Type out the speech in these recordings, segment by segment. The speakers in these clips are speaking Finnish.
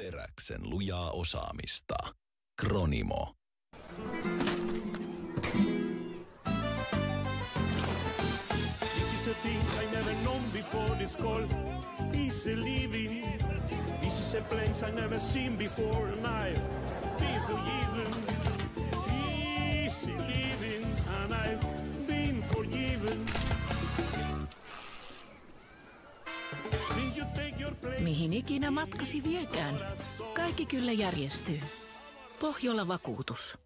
Teräksen lujaa osaamista. Kronimo. This is a thing I never known before. It's called easy living. This is a place I never seen before. And I've been forgiven. Easy living, and I've been forgiven. Since you take your place. Mihin ikinä matkasi viekään, kaikki kyllä järjestyy. Pohjola-vakuutus.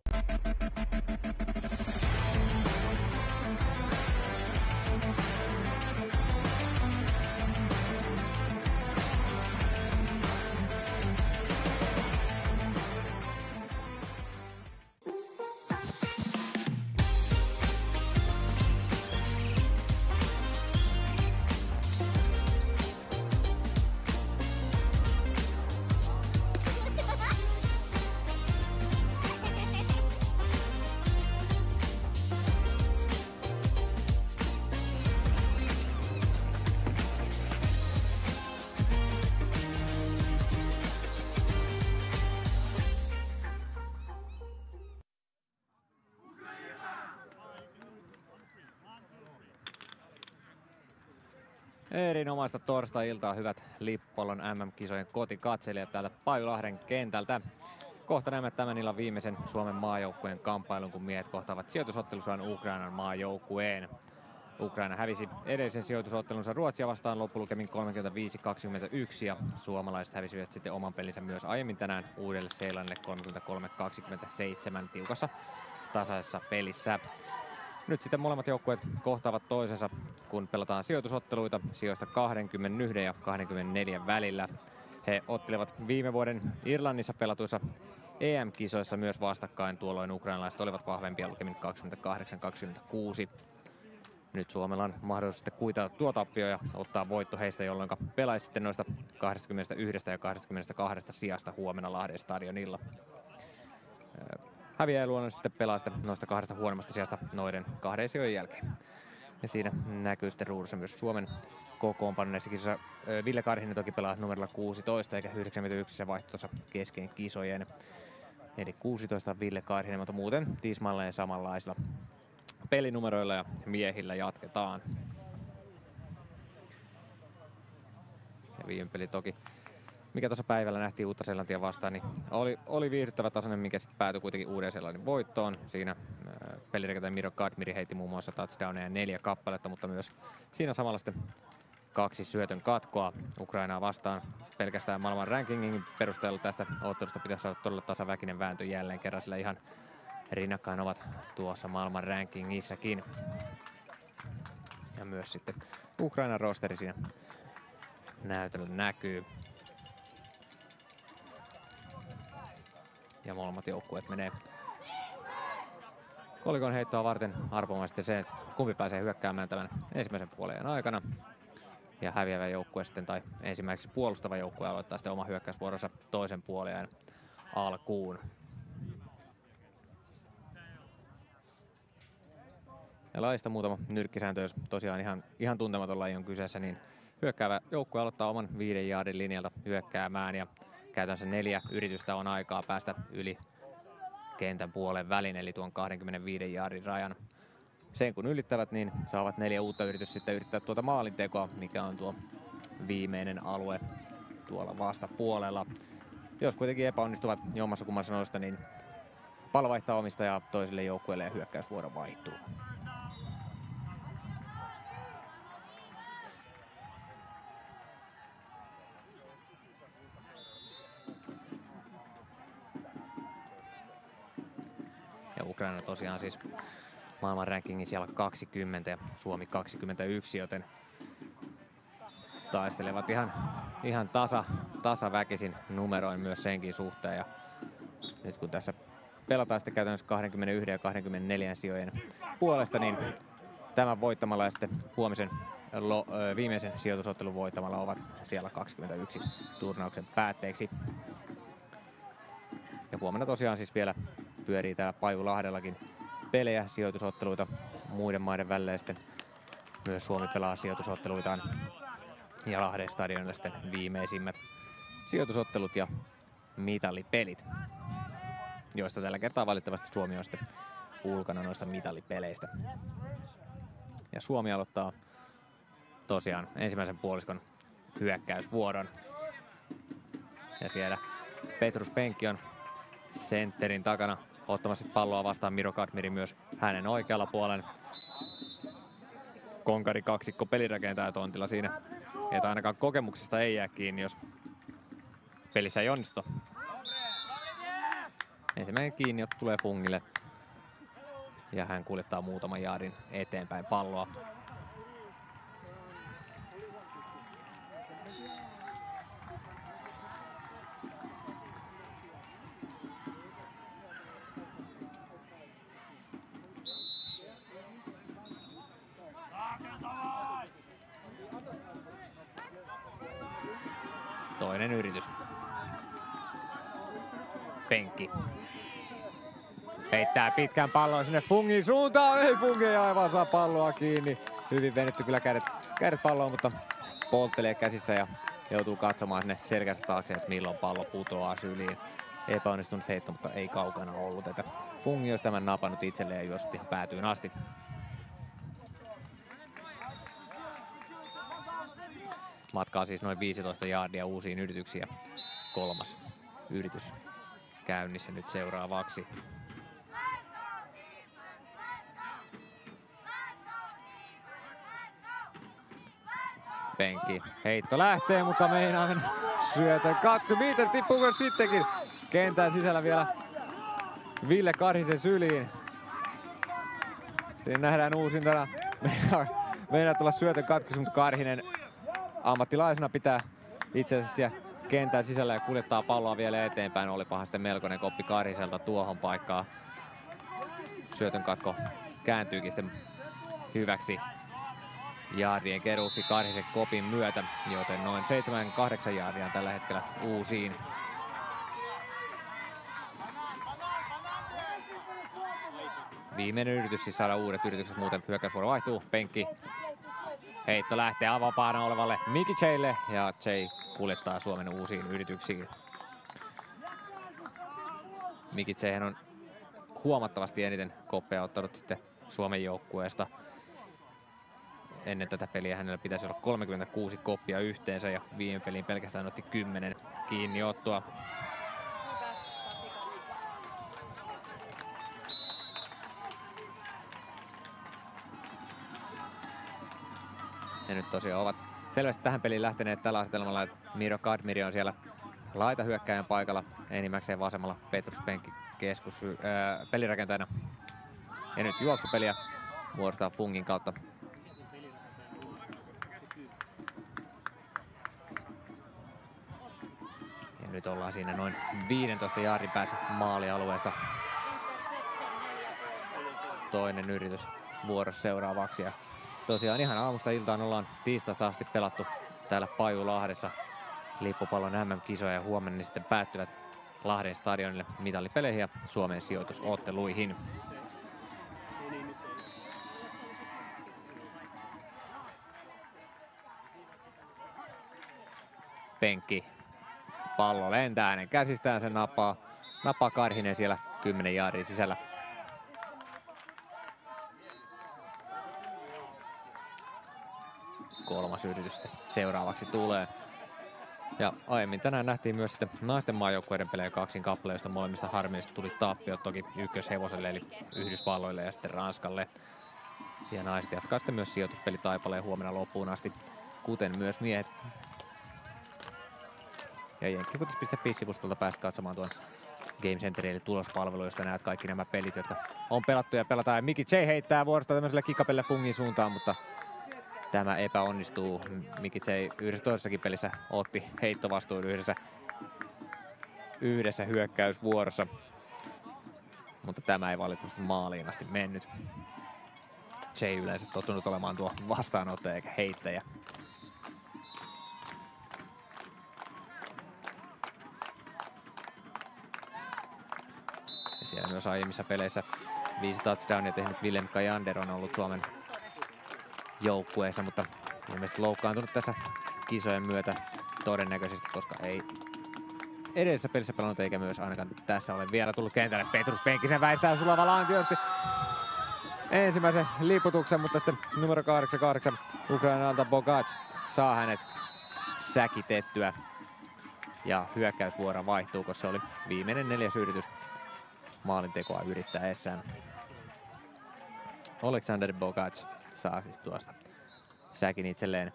Erinomaista torstai-iltaa, hyvät Lippolon MM-kisojen kotikatselijat täältä Pajuilahden kentältä. Kohta näemme tämän illan viimeisen Suomen maajoukkueen kamppailun, kun miehet kohtaavat sijoitusottelussaan Ukrainan maajoukkueen. Ukraina hävisi edellisen sijoitusottelunsa Ruotsia vastaan loppulukemin 35-21 ja suomalaiset hävisivät sitten oman pelinsä myös aiemmin tänään Uudelle-Seelannille 33-27 tiukassa tasaisessa pelissä. Nyt sitten molemmat joukkueet kohtaavat toisensa, kun pelataan sijoitusotteluita sijoista 21 ja 24 välillä. He ottelivat viime vuoden Irlannissa pelatuissa EM-kisoissa myös vastakkain. Tuolloin ukrainalaiset olivat vahvempia lukemin 28-26. Nyt Suomella on mahdollisuus sitten kuitata tuo tappio ja ottaa voitto heistä, jolloin pelaisi sitten noista 21 ja 22 sijasta huomenna Lahden stadionilla. Häviäjä luonnollisesti sitten pelaa sitten noista kahdesta huonommasta sijasta noiden kahden sijojen jälkeen. Ja siinä näkyy sitten ruudussa myös Suomen kokoonpano näissä kisoissa. Ville Karhinen toki pelaa numerolla 16 eikä 91 se vaihtui tuossa kesken kisojen. Eli 16 Ville Karhinen, mutta muuten tismalleen samanlaisilla pelinumeroilla ja miehillä jatketaan. Ja viime peli toki, mikä tuossa päivällä nähtiin Uutta-Seelantia vastaan, niin oli viihdyttävä tasainen, mikä sitten päätyi kuitenkin Uuden-Seelannin voittoon. Siinä pelirekrytäjä Miro Kadmiri heitti muun muassa touchdowneja 4 kappaletta, mutta myös siinä samalla sitten 2 syötön katkoa Ukrainaa vastaan. Pelkästään maailman rankingin perusteella tästä ottelusta pitäisi saada todella tasaväkinen vääntö jälleen kerran, sillä ihan rinnakkain ovat tuossa maailman rankingissakin. Ja myös sitten Ukrainan rosteri siinä näytöllä näkyy. Ja molemmat joukkueet menee kolikon heittoa varten arpomaan sitten se, että kumpi pääsee hyökkäämään tämän ensimmäisen puolen aikana. Ja häviävä joukkue sitten, tai ensimmäiseksi puolustava joukkue aloittaa sitten oma hyökkäysvuoronsa toisen puolen alkuun. Ja lajista muutama nyrkkisääntö, jos tosiaan ihan tuntematon laji on kyseessä, niin hyökkäävä joukkue aloittaa oman 5 jaardin linjalta hyökkäämään ja käytännössä 4 yritystä on aikaa päästä yli kentän puolen välin, eli tuon 25 jaardin rajan. Sen kun ylittävät, niin saavat 4 uutta yritystä sitten yrittää tuota maalintekoa, mikä on tuo viimeinen alue tuolla vastapuolella. Jos kuitenkin epäonnistuvat jommassa kummassa noista, niin pallo vaihtaa omistajaa toiselle joukkueelle ja hyökkäysvuoro vaihtuu. Ja Ukraina tosiaan siis maailman rankingin siellä 20 ja Suomi 21, joten taistelevat ihan tasaväkisin numeroin myös senkin suhteen. Ja nyt kun tässä pelataan sitten käytännössä 21 ja 24 sijojen puolesta, niin tämän voittamalla ja sitten huomisen viimeisen sijoitusottelun voittamalla ovat siellä 21 turnauksen päätteeksi. Ja huomenna tosiaan siis vielä pyörii täällä Pajulahdellakin pelejä, sijoitusotteluita muiden maiden välillä ja sitten myös Suomi pelaa sijoitusotteluitaan ja Lahden stadionilla sitten viimeisimmät sijoitusottelut ja mitalipelit, joista tällä kertaa valitettavasti Suomi on sitten ulkona noista mitalipeleistä. Ja Suomi aloittaa tosiaan ensimmäisen puoliskon hyökkäysvuoron. Ja siellä Petrus Penki on sentterin takana ottamassa palloa vastaan. Miro Kadmiri myös hänen oikealla puolen. Konkari kaksikko pelirakentaja tontilla siinä. Että ainakaan kokemuksista ei jää kiinni, jos pelissä ei onnistu. Ensimmäinen kiinniotto tulee Fungille. Ja hän kuljettaa muutaman jaardin eteenpäin palloa. Toinen yritys. Penkki. Heittää pitkän pallon sinne Fungin suuntaan. Ei, Fungi ei aivan saa palloa kiinni. Hyvin venetty kyllä kädet palloon, mutta polttelee käsissä ja joutuu katsomaan sinne selkästä taakse, että milloin pallo putoaa syliin. Epäonnistunut heitto, mutta ei kaukana ollut. Että Fungi olisi tämän napannut itselleen ja juossut ihan päätyyn asti. Matkaa siis noin 15 jaardia uusiin yrityksiin. Kolmas yritys käynnissä nyt seuraavaksi. Penkki. Heitto lähtee, mutta meinaa mennä syötön katku. Miten tippuu sittenkin kentän sisällä vielä Ville Karhisen syliin. Siinä nähdään uusintana. Meinaa tulla syötön katkus, mutta Karhinen ammattilaisena pitää itse asiassa siellä kentän sisällä ja kuljettaa palloa vielä eteenpäin. Olipahan sitten melkoinen koppi Karhiselta tuohon paikkaan. Syötön katko kääntyykin sitten hyväksi jaardien keruuksi Karhisen kopin myötä, joten noin 7-8 jaardia on tällä hetkellä uusiin. Viimeinen yritys siis saada uudet yritykset, muuten hyökkäysvuoro vaihtuu. Penkki. Heitto lähtee avapaana olevalle Miki Jaylle ja Jay kuljettaa Suomen uusiin yrityksiin. Miki Jay on huomattavasti eniten koppeja ottanut sitten Suomen joukkueesta. Ennen tätä peliä hänellä pitäisi olla 36 koppia yhteensä ja viime peliin pelkästään otti 10 kiinniottoa. Ja nyt tosiaan ovat selvästi tähän peliin lähteneet tällä asetelmalla, että Miro Kadmiri on siellä laitahyökkäjän paikalla, enimmäkseen vasemmalla Petrus Penkki pelirakentajana. Ja nyt juoksupeliä muodostaa Fungin kautta. Ja nyt ollaan siinä noin 15 jaardin päässä maalialueesta. Toinen yritys vuorossa seuraavaksi. Ja tosiaan ihan aamusta iltaan ollaan tiistaista asti pelattu täällä Pajulahdessa lippupallon MM-kisoja ja huomenna ne sitten päättyvät Lahden stadionille mitalipeleihin ja Suomen sijoitusotteluihin. Penkki. Pallo lentää hänen käsistään, sen nappaa Karhinen siellä 10 jaardin sisällä. Kolmas yritys seuraavaksi tulee. Ja aiemmin tänään nähtiin myös sitten naisten maajoukkueiden pelejä kaksin kappale, joista molemmista harmillisesti tuli tappiot toki ykköshevoselle eli Yhdysvalloille ja sitten Ranskalle. Ja naiset jatkaa sitten myös sijoituspelitaipaleen huomenna loppuun asti, kuten myös miehet. Ja jenkkifutis.fi-sivustolta pääset katsomaan tuon Game Centerin eli tulospalvelu, josta näet kaikki nämä pelit, jotka on pelattu ja pelataan. Ja Miki Jay heittää vuorosta tämmöiselle kickapelle Fungin suuntaan, mutta tämä epäonnistuu. Miki Jay yhdessä toisessakin pelissä otti heittovastuun yhdessä hyökkäysvuorossa. Mutta tämä ei valitettavasti maaliin asti mennyt. Jay yleensä tottunut olemaan tuo vastaanottaja eikä heittäjä. Ja siellä myös aiemmissa peleissä 5 touchdownia tehnyt Willem Kajander on ollut Suomen joukkueessa, mutta ilmeisesti loukkaantunut tässä kisojen myötä todennäköisesti, koska ei edellisessä pelissä pelannut, eikä myös ainakaan tässä ole vielä tullut kentälle. Petrus Penkkisen väistää sulava laantiosti ensimmäisen liputuksen, mutta sitten numero 88 Ukrainalta Bogac saa hänet säkitettyä. Ja hyökkäysvuoro vaihtuu, koska se oli viimeinen 4. yritys maalintekoa yrittäessään. Alexander Bogac saa siis tuosta säkin itselleen.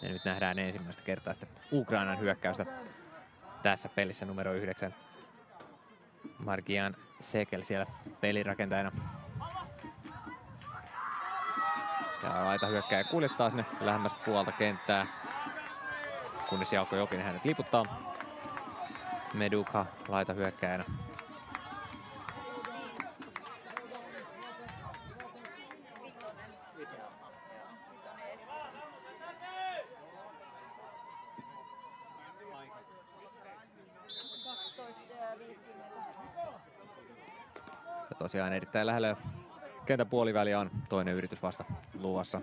Ja nyt nähdään ensimmäistä kertaa sitten Ukrainan hyökkäystä tässä pelissä numero 9. Margian Sekel siellä pelirakentajana. Ja laita hyökkääjä kuljettaa sinne lähemmäs puolta kenttää, kunnes Jaakko Jokinen hänet liputtaa. Medukha laita hyökkääjänä. Ja tosiaan erittäin lähellä kentän puoliväliä on toinen yritys vasta luvassa.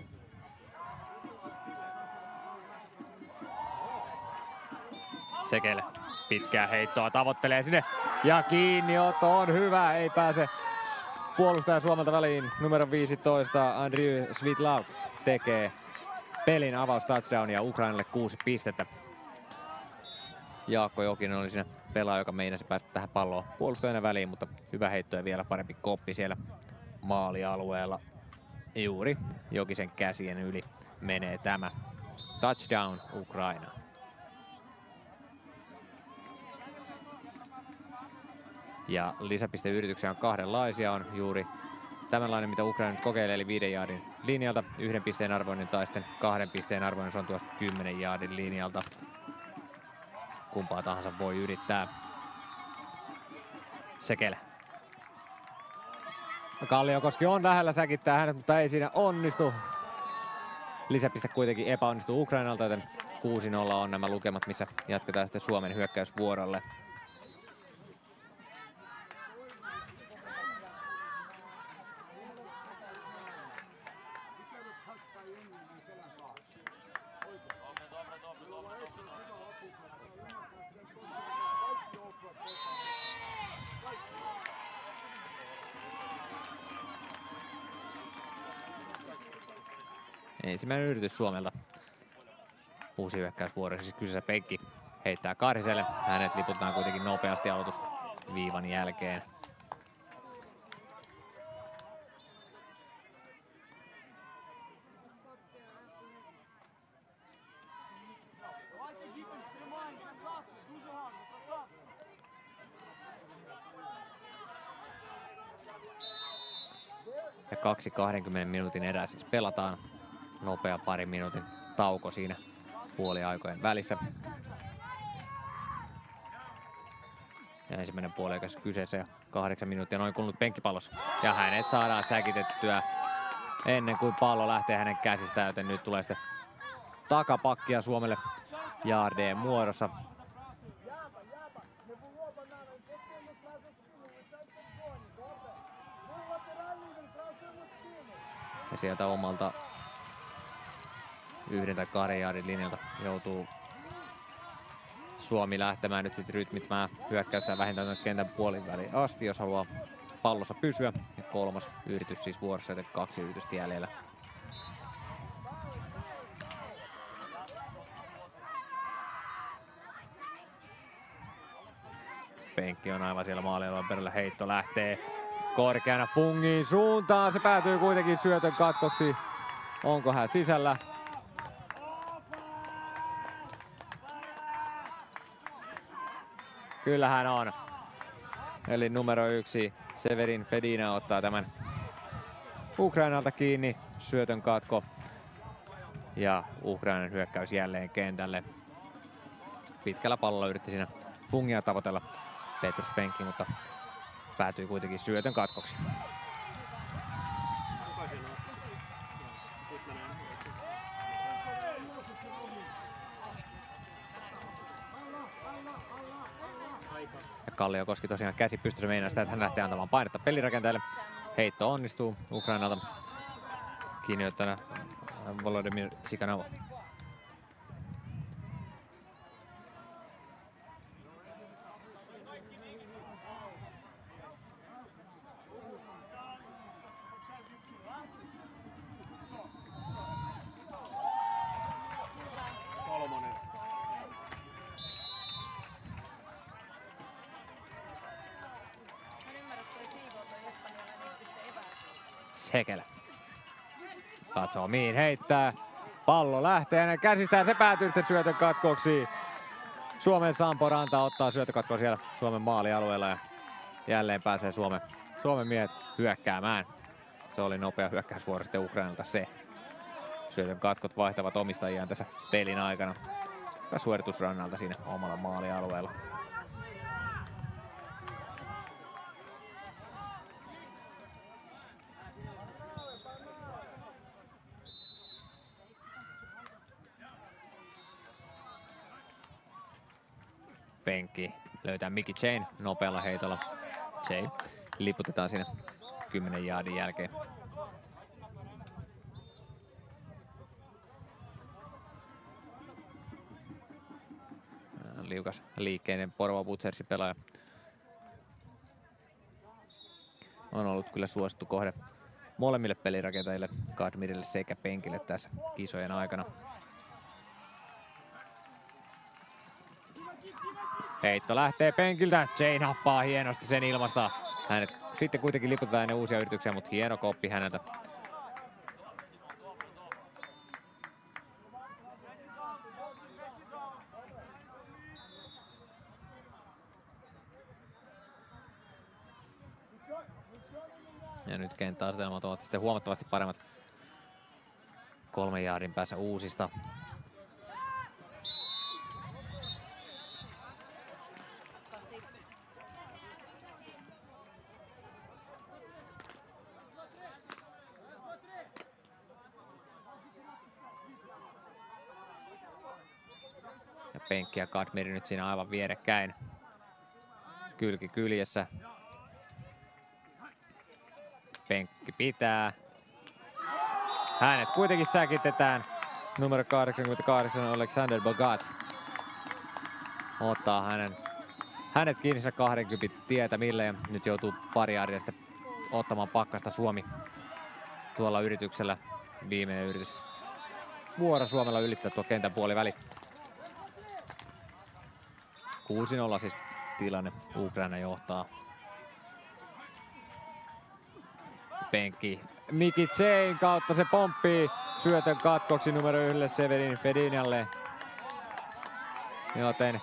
Sekel pitkää heittoa tavoittelee sinne ja kiinniotto on hyvä, ei pääse puolustaja Suomelta väliin. Numero 15 Andriy Svitlav tekee pelin avaustouchdownia Ukrainalle 6 pistettä. Jaakko Jokinen oli siinä pelaaja, joka meinasi päästä tähän palloon puolustajana väliin, mutta hyvä heitto ja vielä parempi koppi siellä maalialueella. Juuri Jokisen käsien yli menee tämä touchdown Ukraina. Ja lisäpisteyrityksiä on kahdenlaisia. On juuri tämänlainen, mitä Ukraina nyt kokeilee, eli 5 jaardin linjalta. 1 pisteen arvoinen tai sitten 2 pisteen arvoinen, se on tuosta 10 jaardin linjalta. Kumpaa tahansa voi yrittää. Sekel. Kalliokoski on lähellä säkittää hänet, mutta ei siinä onnistu. Lisäpiste kuitenkin epäonnistuu Ukrainalta, joten 6-0 on nämä lukemat, missä jatketaan sitten Suomen hyökkäysvuorolle. Ensimmäinen yritys Suomelta. Uusi hyökkäysvuoro, siis kyseessä Penkki heittää Karhiselle. Hänet liputetaan kuitenkin nopeasti aloitusviivan jälkeen. Ja 2 20 minuutin erää siis pelataan. Nopea parin minuutin tauko siinä puoliaikojen välissä. Ja ensimmäinen puoliaikas kyseessä ja 8 minuuttia noin kulunut penkkipallossa. Ja hänet saadaan säkitettyä ennen kuin pallo lähtee hänen käsistään, joten nyt tulee sitten takapakkia Suomelle jaardeen muodossa. Ja sieltä omalta 1 tai 2 jaardin linjalta joutuu Suomi lähtemään nyt sitten rytmittämään hyökkäystä vähintään kentän puoliväliin asti, jos haluaa pallossa pysyä. Ja 3. yritys siis vuorossa, joten 2 yritystä jäljellä. Penkki on aivan siellä maalialueen perällä, heitto lähtee korkeana Fungin suuntaan. Se päätyy kuitenkin syötön katkoksi. Onko hän sisällä? Kyllä hän on. Eli numero 1 Severin Fedina ottaa tämän Ukrainalta kiinni. Syötön katko. Ja Ukrainan hyökkäys jälleen kentälle. Pitkällä pallolla yritti siinä Fungia tavoitella Petrus Penkki, mutta päätyi kuitenkin syötön katkoksi. Ja Kalliokoski tosiaan käsi pystyssä meinaa sitä, että hän lähtee antamaan painetta pelirakentajalle. Heitto onnistuu Ukrainalta. Kiinni ottana Volodymyr Tsikhanov. Sekel. Katsoo mihin heittää. Pallo lähtee hänen käsistään. Se päätyy sitten syötön katkoksi. Suomen Sampo Ranta ottaa syötökatkon siellä Suomen maalialueella. Ja jälleen pääsee Suomen miehet hyökkäämään. Se oli nopea hyökkäysvuoro sitten Ukrainalta se. Syötön katkot vaihtavat omistajiaan tässä pelin aikana. Hyvä suoritus Rannalta siinä omalla maalialueella. Penkki löytää Mickey Chain nopealla heitolla. Chain liputetaan siinä 10 jaardin jälkeen. Liukas liikkeinen Porvoo Butchersin pelaaja. On ollut kyllä suosittu kohde molemmille pelirakentajille, Kadmirille sekä penkille tässä kisojen aikana. Heitto lähtee penkiltä. Jay nappaa hienosti sen ilmasta. Hänet sitten kuitenkin liputetaan ennen uusia yrityksiä, mutta hieno koppi häneltä. Ja nyt kenttäasetelmat ovat sitten huomattavasti paremmat 3 jaardin päässä uusista. Ja Penkki ja Kadmiri nyt siinä aivan vierekkäin. Kylki kyljessä. Penkki pitää. Hänet kuitenkin säkitetään. Numero 88 Alexander Bogats ottaa hänet kiinni 20 tietämille ja nyt joutuu pari arjesta ottamaan pakkasta Suomi tuolla yrityksellä. Viimeinen yritys vuoro Suomella ylittää tuo kentän puoliväli. 6-0 siis tilanne. Ukraina johtaa. Penkki Mickey Chain kautta se pomppii syötön katkoksi numero 1 Severin Fedinjalle. Joten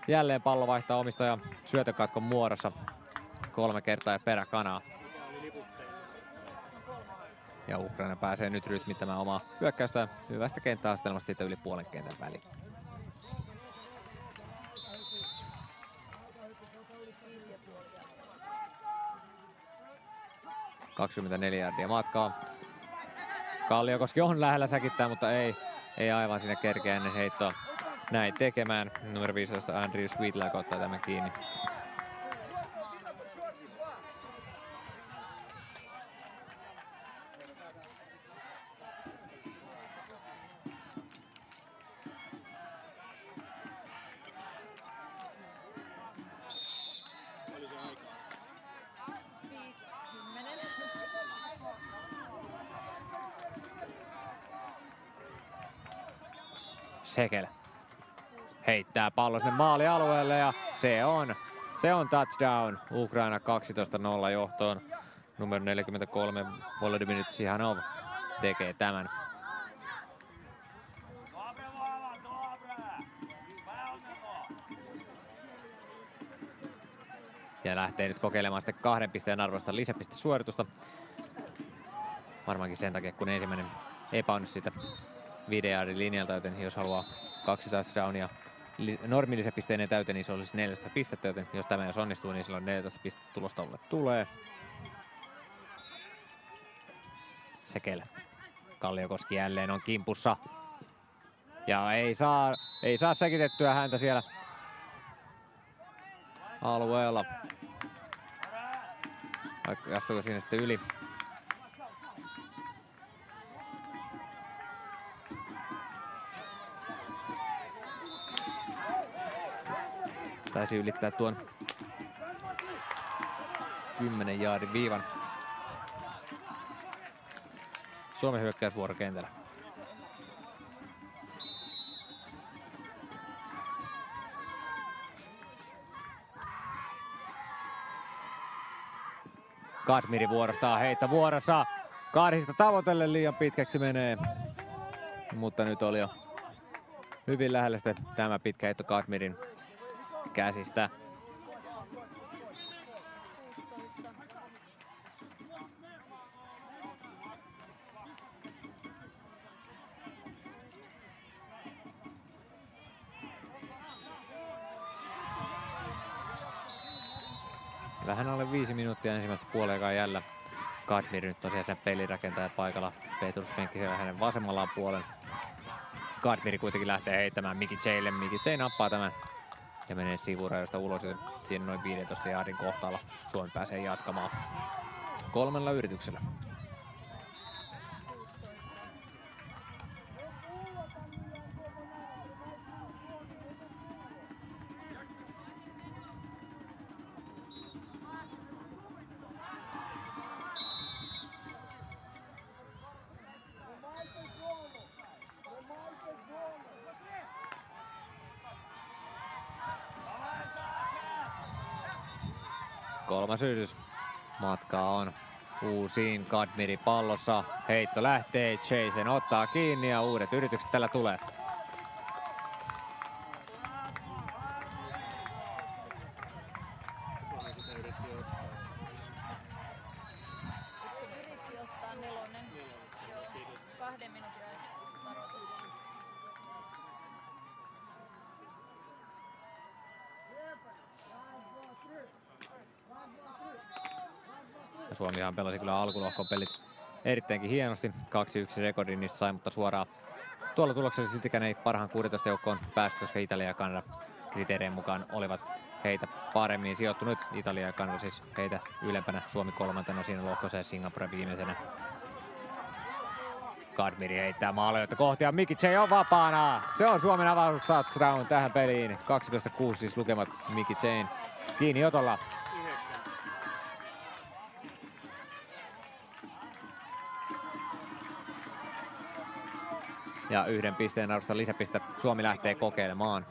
jälleen pallo vaihtaa omistaja syötön katkon muodossa 3 kertaa ja peräkanaa. Ja Ukraina pääsee nyt rytmittämään omaa hyökkäystä hyvästä kenttäasetelmasta siitä yli puolen kentän väliin. – 24 jardia matkaa. Kalliokoski on lähellä säkittää, mutta ei aivan siinä kerkeä ennen heittoa näin tekemään. Numero 15 Andrew Sweetlag ottaa tämän kiinni. Sekel heittää pallo sinne maalialueelle ja se on touchdown. Ukraina 12-0 johtoon. Numero 43 Volodymyr Tsihanov tekee tämän. Ja lähtee nyt kokeilemaan sitten 2 pisteen arvoista lisäpistesuoritusta. Varmaankin sen takia, kun ensimmäinen epäonnistui siitä 5 jaardin linjalta, joten jos haluaa 2 touchdownia normilisäpisteineen täyteen, niin se olisi 14 pistettä, joten jos tämä onnistuu, niin silloin 14 pistettä tulostaululle tulee. Sekel. Kalliokoski jälleen on kimpussa. Ja ei saa säkitettyä häntä siellä alueella. Vaikka astuuko siinä sitten yli. Taisi ylittää tuon 10 jaardin viivan. Suomen hyökkäysvuoro kentällä. Kadmiri vuorostaan heitto vuorossa. Karhista tavoitelle liian pitkäksi menee. Mutta nyt oli jo hyvin lähellä sitten tämä pitkä heitto Kadmirin käsistä. Vähän alle 5 minuuttia ensimmäistä puoleen jäljellä. Kadmir nyt tosiaan sen pelirakentaja paikalla. Petrus penkki siellä hänen vasemmallaan puolen. Kadmiri kuitenkin lähtee heittämään Mickey Jille. Mickey J nappaa tämän ja menee sivurajoista ulos. Ja siinä noin 15 jaardin kohtaalla Suomi pääsee jatkamaan 3 yrityksellä. Kolmas yritys matkaa on uusiin. Kadmiri pallossa. Heitto lähtee. Jason ottaa kiinni ja uudet yritykset tällä tulee. Yritti ottaa 4. Joo, 2 minuutin varoitus. Ja Suomihan pelasi kyllä alkulohkon pelit erittäinkin hienosti. 2-1 rekordin niistä sai, mutta suoraan tuolla tuloksella siltikään ei parhaan 16 joukkoon päästy, koska Italia ja Kanada kriteerien mukaan olivat heitä paremmin sijoittunut. Italia ja Kanada siis heitä ylempänä, Suomi 3. siinä lohkossa ja Singapore viimeisenä. Kadmiri heittää maalioita kohti ja Mickey J on vapaana. Se on Suomen avaus touchdown tähän peliin. 12-6 siis lukemat Mickey J kiinni otolla. Ja 1 pisteen arvosta lisäpiste Suomi lähtee kokeilemaan.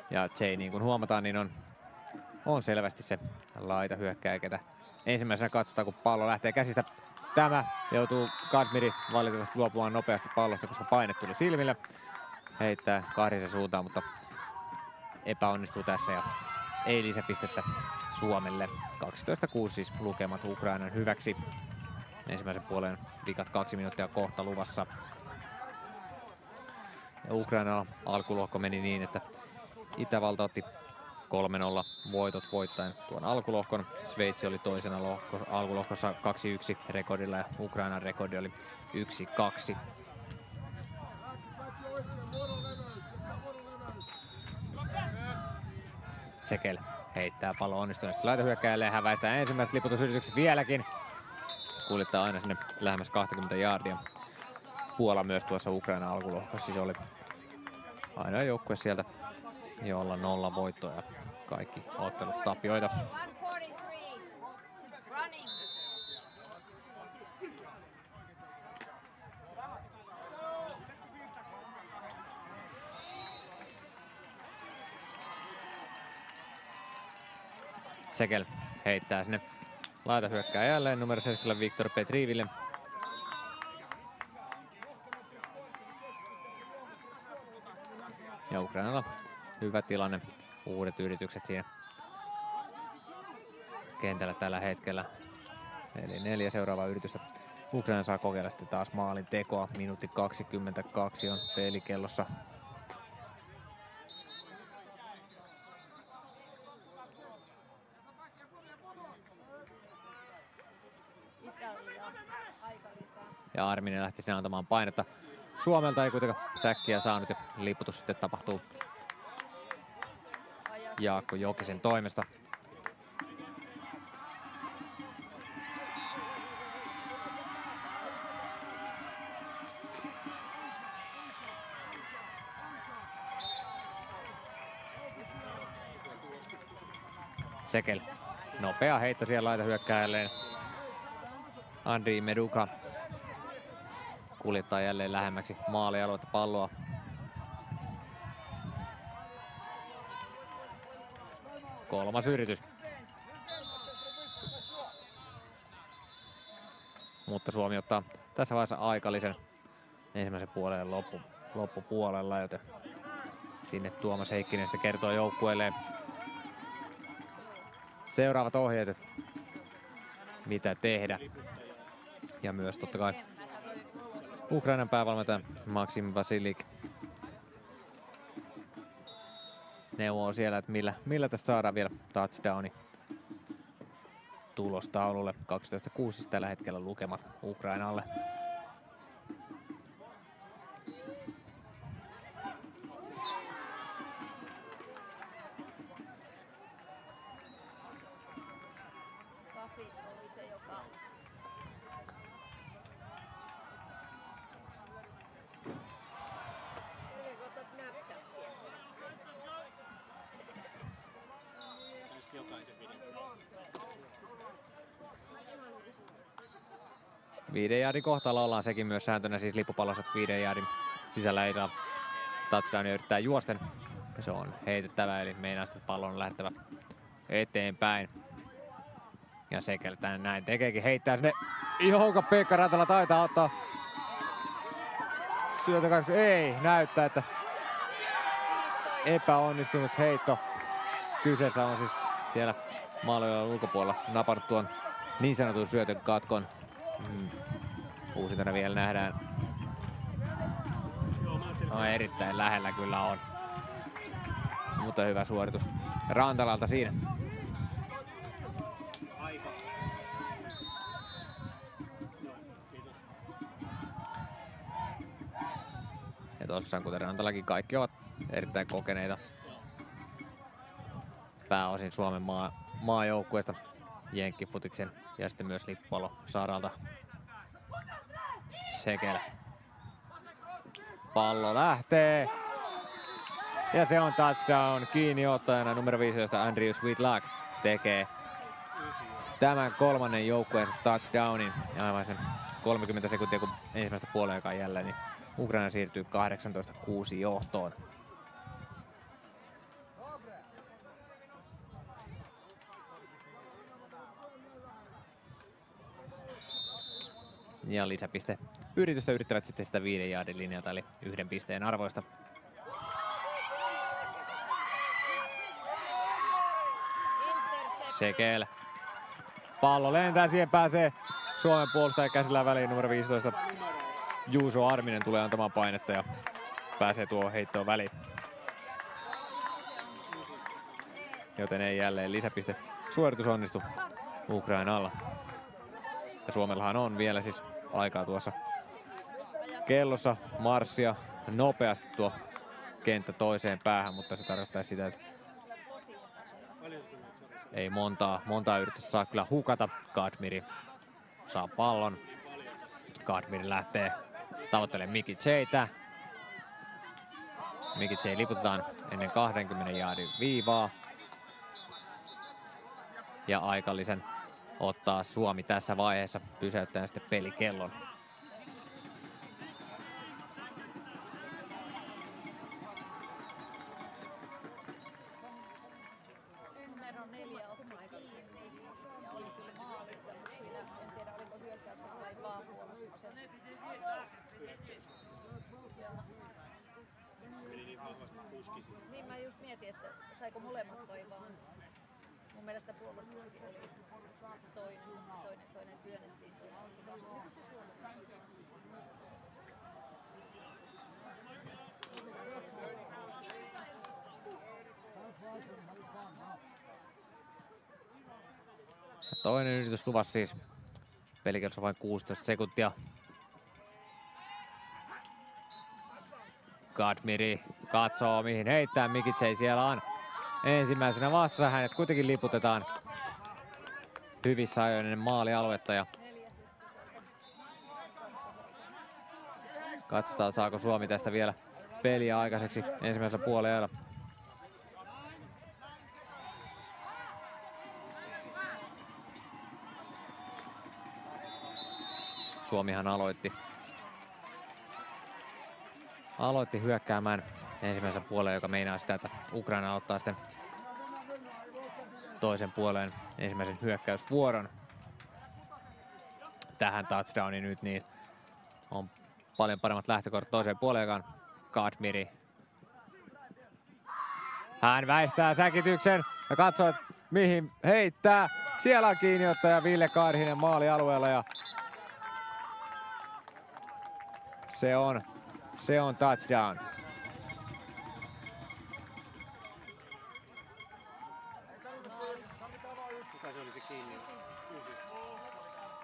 Ja J, niin kuin huomataan, niin on selvästi se laita hyökkääjä, ketä ensimmäisenä katsotaan, kun pallo lähtee käsistä. Tämä joutuu Kadmiri valitettavasti luopumaan nopeasti pallosta, koska paine tuli silmille. Heittää Karhisen suuntaan, mutta epäonnistuu tässä ja ei lisäpistettä Suomelle. 12-6 siis lukemat Ukrainan hyväksi. Ensimmäisen puolen vikat 2 minuuttia kohta luvassa. Ja Ukrainalla alkulohko meni niin, että Itävalta otti 3-0 voitot voittaen tuon alkulohkon. Sveitsi oli toisena alkulohkossa 2-1 rekordilla ja Ukrainan rekordi oli 1-2. Sekel heittää pallo onnistuneesti laitahyökkääjälle ja häväistää ensimmäiset liputusyritykset vieläkin. Kuljettaa aina sinne lähemmäs 20 jaardia. Puola myös tuossa Ukrainan alkulohkossa siis oli ainoa joukkue sieltä, jolla 0 voittoa ja kaikki ottelut tappioita. Sekel heittää sinne laitahyökkää jälleen numero 7 Viktor Petriville. Ja Ukrainalla hyvä tilanne, uudet yritykset siinä kentällä tällä hetkellä. Eli 4 seuraavaa yritystä. Ukraina saa kokeilla sitten taas maalin tekoa. Minuutti 22 on pelikellossa. Ja Arminen lähti sinne antamaan painetta. Suomelta ei kuitenkaan säkkiä saanut ja liputus sitten tapahtuu Jaakko Jokisen toimesta. Sekel. Nopea heitto siellä laitahyökkääjälleen. Andriy Meduka kuljettaa jälleen lähemmäksi maalialuetta palloa Kolmas yritys. Mutta Suomi ottaa tässä vaiheessa aikallisen ensimmäisen puolen loppupuolella, joten sinne Tuomas Heikkinen sitten kertoo joukkueelleen seuraavat ohjeet, että mitä tehdä. Ja myös totta kai Ukrainan päävalmentaja Maksim Vasilik neuvoo siellä, että millä tästä saadaan vielä touchdowni tulostaululle. 12-6 tällä hetkellä lukemat Ukrainalle. Oli se, joka... Viiden jaardin kohtalla ollaan, sekin myös sääntönä siis lippupallossa, että 5 jaardin sisällä ei saa touchdownia yrittää juosten. Se on heitettävä, eli meinaa sitten pallon on lähdettävä eteenpäin. Ja Sekel näin tekeekin, heittää sinne, johonka Pekka Rantala taitaa ottaa syötä kanssa. Ei, näyttää, että epäonnistunut heitto. Kyseessä on siis siellä maalialueen ulkopuolella napannut tuon niin sanotun syötön katkon. Uusintana vielä nähdään. No, erittäin lähellä kyllä on. Mutta hyvä suoritus Rantalalta siinä. Ja tossa, kuten Rantalakin, kaikki ovat erittäin kokeneita. Pääosin Suomen maajoukkueesta, Jenkkifutiksen ja sitten myös lippupallo Saralta. Sekel. Pallo lähtee. Ja se on touchdown. Kiinniottajana numero 15 Andrew Sweetluck tekee tämän kolmannen joukkueensa touchdownin. Ja aivan sen 30 sekuntia kun ensimmäistä puoliaikaa jälleen, niin Ukraina siirtyy 18-6 johtoon. Ja lisäpiste yritystä yrittävät sitten sitä 5 jaardin linjalta, eli 1 pisteen arvoista. Sekel. Pallo lentää, siihen pääsee Suomen puolustaja käsillä väliin numero 15. Juuso Arminen tulee antamaan painetta ja pääsee tuo heittoon väliin. Joten ei jälleen lisäpiste. Suoritus onnistu Ukrainalla. Ja Suomellahan on vielä siis aikaa tuossa kellossa marssia nopeasti tuo kenttä toiseen päähän, mutta se tarkoittaa sitä, että ei montaa yritystä saa kyllä hukata. Kadmiri saa pallon. Kadmiri lähtee tavoittelemaan Miki J:tä. Miki J liputetaan ennen 20 jaardin viivaa. Ja aikallisen ottaa Suomi tässä vaiheessa, pysäyttäen sitten pelikellon. Numero 4 otti kiinni ja oli kyllä maalissa, mutta siinä en tiedä oliko hyökkäyksen vai vaapuolustuksen. Niin mä just mietin, että saiko molemmat vai vaan. Mun mielestä puolustuskin oli se toinen työnnettiin. Mikä se Toinen yritys luvassa siis. Pelikellossa vain 16 sekuntia. Kadmiri katsoo mihin heittää. Miki J siellä on ensimmäisenä vastassa. Hänet kuitenkin liputetaan hyvissä ajoin ennen maalialuetta. Ja katsotaan saako Suomi tästä vielä peliä aikaiseksi ensimmäisellä puolella. Suomihan aloitti hyökkäämään ensimmäisen puolen, joka meinaa sitä, että Ukraina ottaa sitten toisen puoleen ensimmäisen hyökkäysvuoron. Tähän touchdowniin nyt niin on paljon paremmat lähtökohdat toiseen puoleen. Kadmiri. Hän väistää säkityksen ja katsoo, mihin heittää. Siellä on kiinniottaja Ville Karhinen maalialueella ja se on touchdown.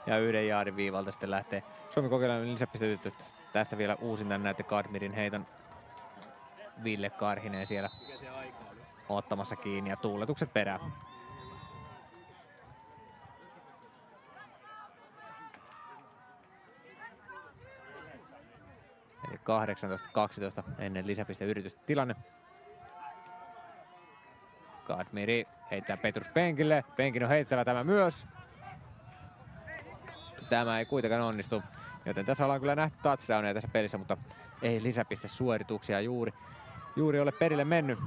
Ja 1 jaardin viivalta sitten lähtee Suomi kokeilemaan lisäpisteytystä. Tässä vielä uusintaan näette Kadmirin heiton. Ville Karhinen siellä ottamassa kiinni ja tuuletukset perään. Eli 18-12 ennen lisäpisteyritystä tilanne. Kadmiri heittää Petrus penkille. Penkin on heittävä tämä myös. Tämä ei kuitenkaan onnistu, joten tässä ollaan kyllä nähty touchdownia tässä pelissä, mutta ei lisäpistesuorituksia juuri ole perille mennyt.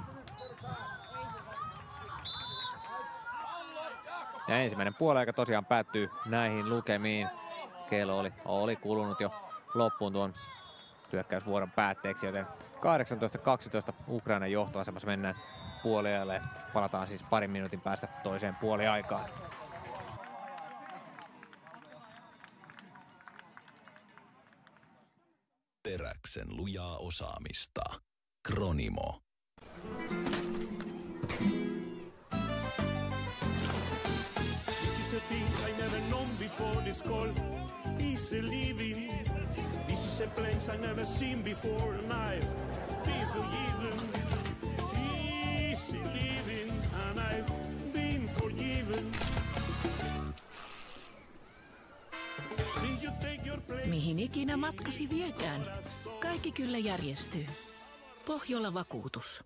Ja ensimmäinen puoliaika tosiaan päättyy näihin lukemiin. Kello oli kulunut jo loppuun tuon hyökkäysvuoron päätteeksi, joten 18-12 Ukrainan johtoasemassa mennään puoliajalle. Palataan siis parin minuutin päästä toiseen puoliaikaan. Teräksen lujaa osaamista. Kronimo. This is a thing I never known before. It's called easy living. This is a place I never seen before, and I've been forgiven. Easy living, and I've been forgiven. Since you take your place. Mihin ikinä matkasi viekään, kaikki kyllä järjestyy. Pohjola Vakuutus.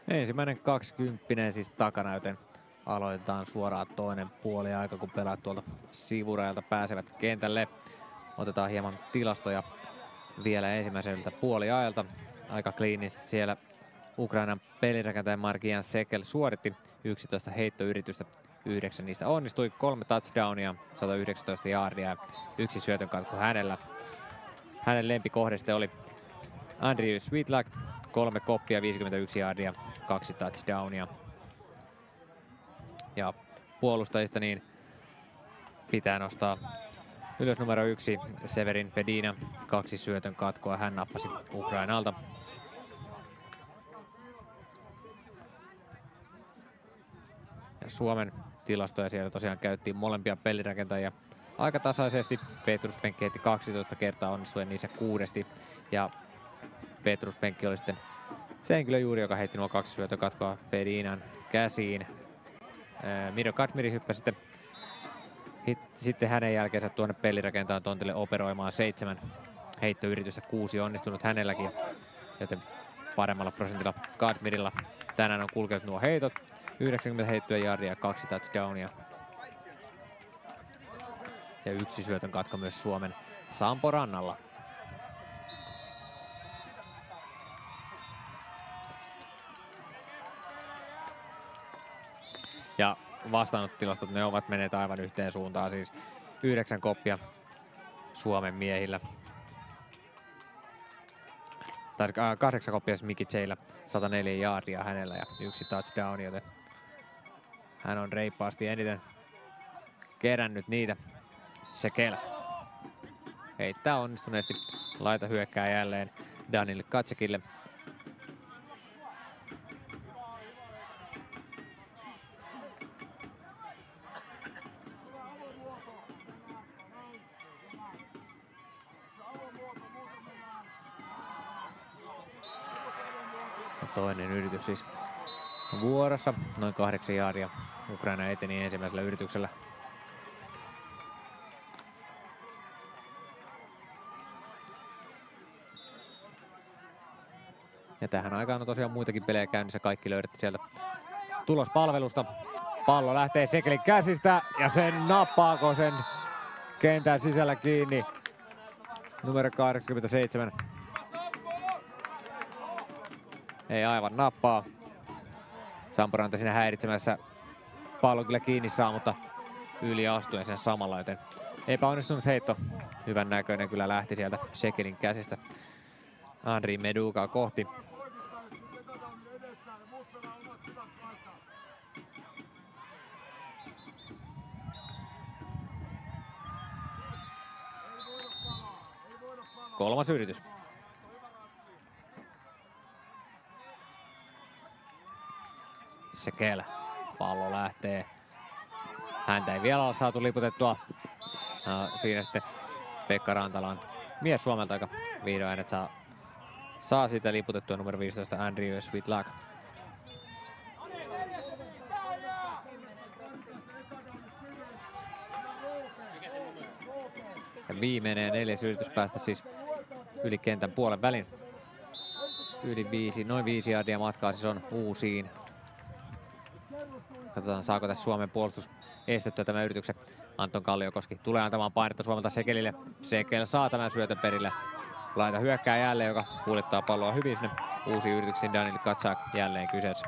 Ensimmäinen 20 siis takana, joten aloitetaan suoraan toinen puoliaika, kun pelaat tuolta sivurajalta pääsevät kentälle. Otetaan hieman tilastoja vielä ensimmäiseltä puoliajalta. Aika kliinisesti siellä Ukrainan pelirakentaja Markian Sekel suoritti 11 heittoyritystä. 9 niistä onnistui, 3 touchdownia, 119 jaardia ja 1 syötön katko hänellä. Hänen lempikohdista oli Andrew Sweetluck, 3 koppia, 51 jaardia, 2 touchdownia. Ja puolustajista niin pitää nostaa ylös numero 1 Severin Fedina, 2 syötön katkoa hän nappasi Ukrainalta. Ja Suomen tilastoja siellä tosiaan käyttiin molempia pelirakentajia aika tasaisesti. Petrus Penkki heitti 12 kertaa onnistuen niissä 6. Ja Petrus Penkki oli sitten se henkilö juuri, joka heitti nuo 2 syötökatkoa Fedinan käsiin. Miro Kadmiri hyppäsi sitten hänen jälkeensä tuonne pelirakentajan tontille operoimaan 7 heittoyritystä, 6 onnistunut hänelläkin, joten paremmalla prosentilla Kadmirilla tänään on kulkenut nuo heitot. 90 heittoja jaardia ja 2 touchdownia. Ja 1 syötön katko myös Suomen Sampo Rannalla. Ja vastaanottotilastot, ne ovat menneet aivan yhteen suuntaan, siis 9 koppia Suomen miehillä. Tai 8 koppia Miki Cheillä, 104 jaardia hänellä ja 1 touchdown, joten hän on reippaasti eniten kerännyt niitä. Sekel heittää onnistuneesti, laita hyökkää jälleen Daniel Katsekille. Toinen yritys siis vuorossa. Noin 8 jaardia. Ukraina eteni ensimmäisellä yrityksellä. Ja tähän aikaan on tosiaan muitakin pelejä käynnissä. Kaikki löydätte sieltä tulospalvelusta. Pallo lähtee Sekelin käsistä ja sen nappaako sen kentän sisällä kiinni. Numero 87. Ei aivan nappaa. Sampo Ranta siinä häiritsemässä. Pallon kyllä kiinni saa, mutta yli astuen sen samalla, joten epäonnistunut heitto. Hyvän näköinen kyllä lähti sieltä Sekelin käsistä Andriy Medukaa kohti. Kolmas yritys. Sekel. Pallo lähtee. Häntä ei vielä ole saatu liputettua. Siinä sitten Pekka Rantala on mies Suomelta, joka vihdoin hänet saa siitä liputettua numero 15 Andriy Svitlak. Ja viimeinen ja 4. yritys päästä siis yli kentän puolen välin. Noin 5 jaardia matkaa siis on uusiin. Katsotaan, saako tässä Suomen puolustus estettyä tämän yrityksen. Anton Kalliokoski tulee antamaan painetta Suomelta Sekelille. Sekel saa tämän syötön perille. Laita hyökkää jälleen, joka kuljettaa palloa hyvin sinne uusiin yrityksiin. Daniil Katsak jälleen kyseessä.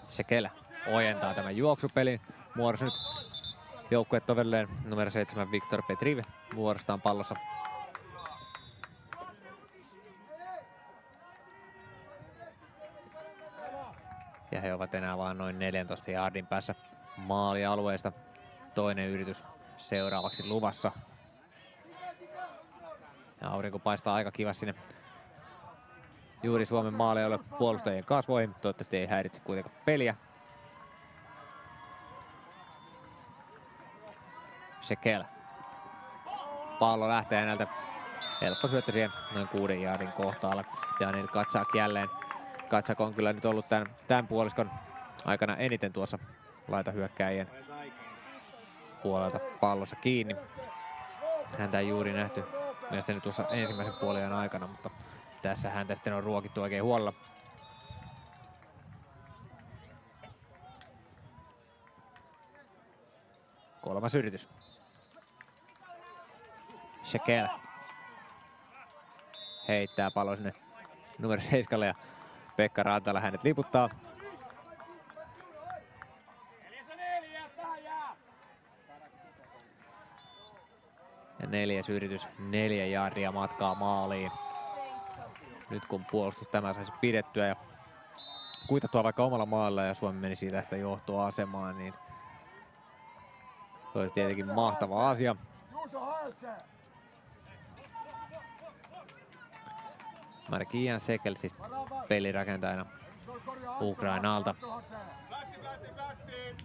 Sekel ojentaa tämän juoksupelin muodossa nyt joukkuetoverilleen numero 7 Viktor Petriv vuorostaan pallossa. Ja he ovat enää vain noin 14 jaardin päässä maalialueesta. Toinen yritys seuraavaksi luvassa. Ja aurinko paistaa aika kivasti sinne juuri Suomen maalialueen puolustajien kasvoihin. Toivottavasti ei häiritse kuitenkaan peliä. Sekel. Pallo lähtee häneltä. Helppo syöttö siihen noin 6 jaardin kohtaalle. Daniil Katsak jälleen. Katsak on kyllä nyt ollut tämän puoliskon aikana eniten tuossa laitahyökkääjien puolelta pallossa kiinni. Häntä ei juuri nähty mielestäni tuossa ensimmäisen puoliajan aikana, mutta tässä häntä sitten on ruokittu oikein huolella. Kolmas yritys. Sekel heittää pallon sinne numero 7 ja Pekka Rantala hänet liputtaa. Ja 4. yritys, 4 jaardia matkaa maaliin. Nyt kun puolustus tämä saisi pidettyä ja kuitattua vaikka omalla maalla ja Suomi menisi tästä johtoasemaan, niin se olisi tietenkin mahtava asia. Markian Sekel siis pelirakentajana Ukrainalta.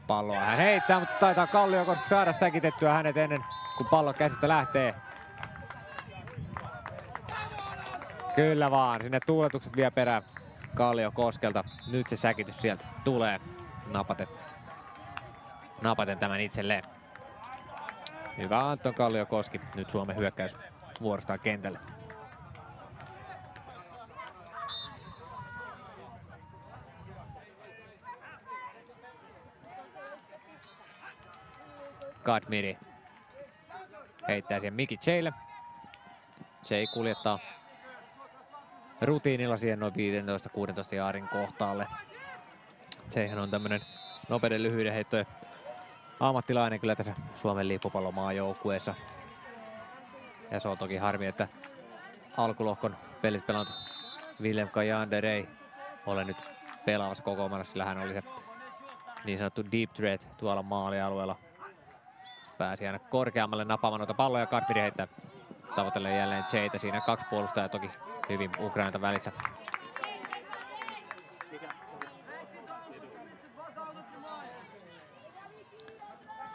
Palloa hän heittää, mutta taitaa Kalliokoski saada säkitettyä hänet ennen kuin pallo käsistä lähtee. Kyllä vaan, sinne tuuletukset vie perään Kalliokoskelta. Nyt se säkitys sieltä tulee. Napaten tämän itselleen. Hyvä Anton Kalliokoski. Nyt Suomen hyökkäys vuorostaan kentälle. Kadmiri heittää siihen Miki Jaylle. Jay kuljettaa rutiinilla siihen noin 15-16 jaarin kohtaalle. Jayhän on tämmönen nopeiden lyhyiden heittojen ammattilainen kyllä tässä Suomen lippupallomaajoukkueessa. Ja se on toki harmi, että alkulohkon pelit pelannut Willem Kajander ei ole nyt pelaavassa kokoonpanossa, sillä hän oli se niin sanottu deep threat tuolla maalialueella. Pääsi aina korkeammalle napaamaan noita palloja. Kadmiri heittää tavoittelee jälleen Jaytä. Siinä 2 puolustajaa toki hyvin Ukrainalta välissä.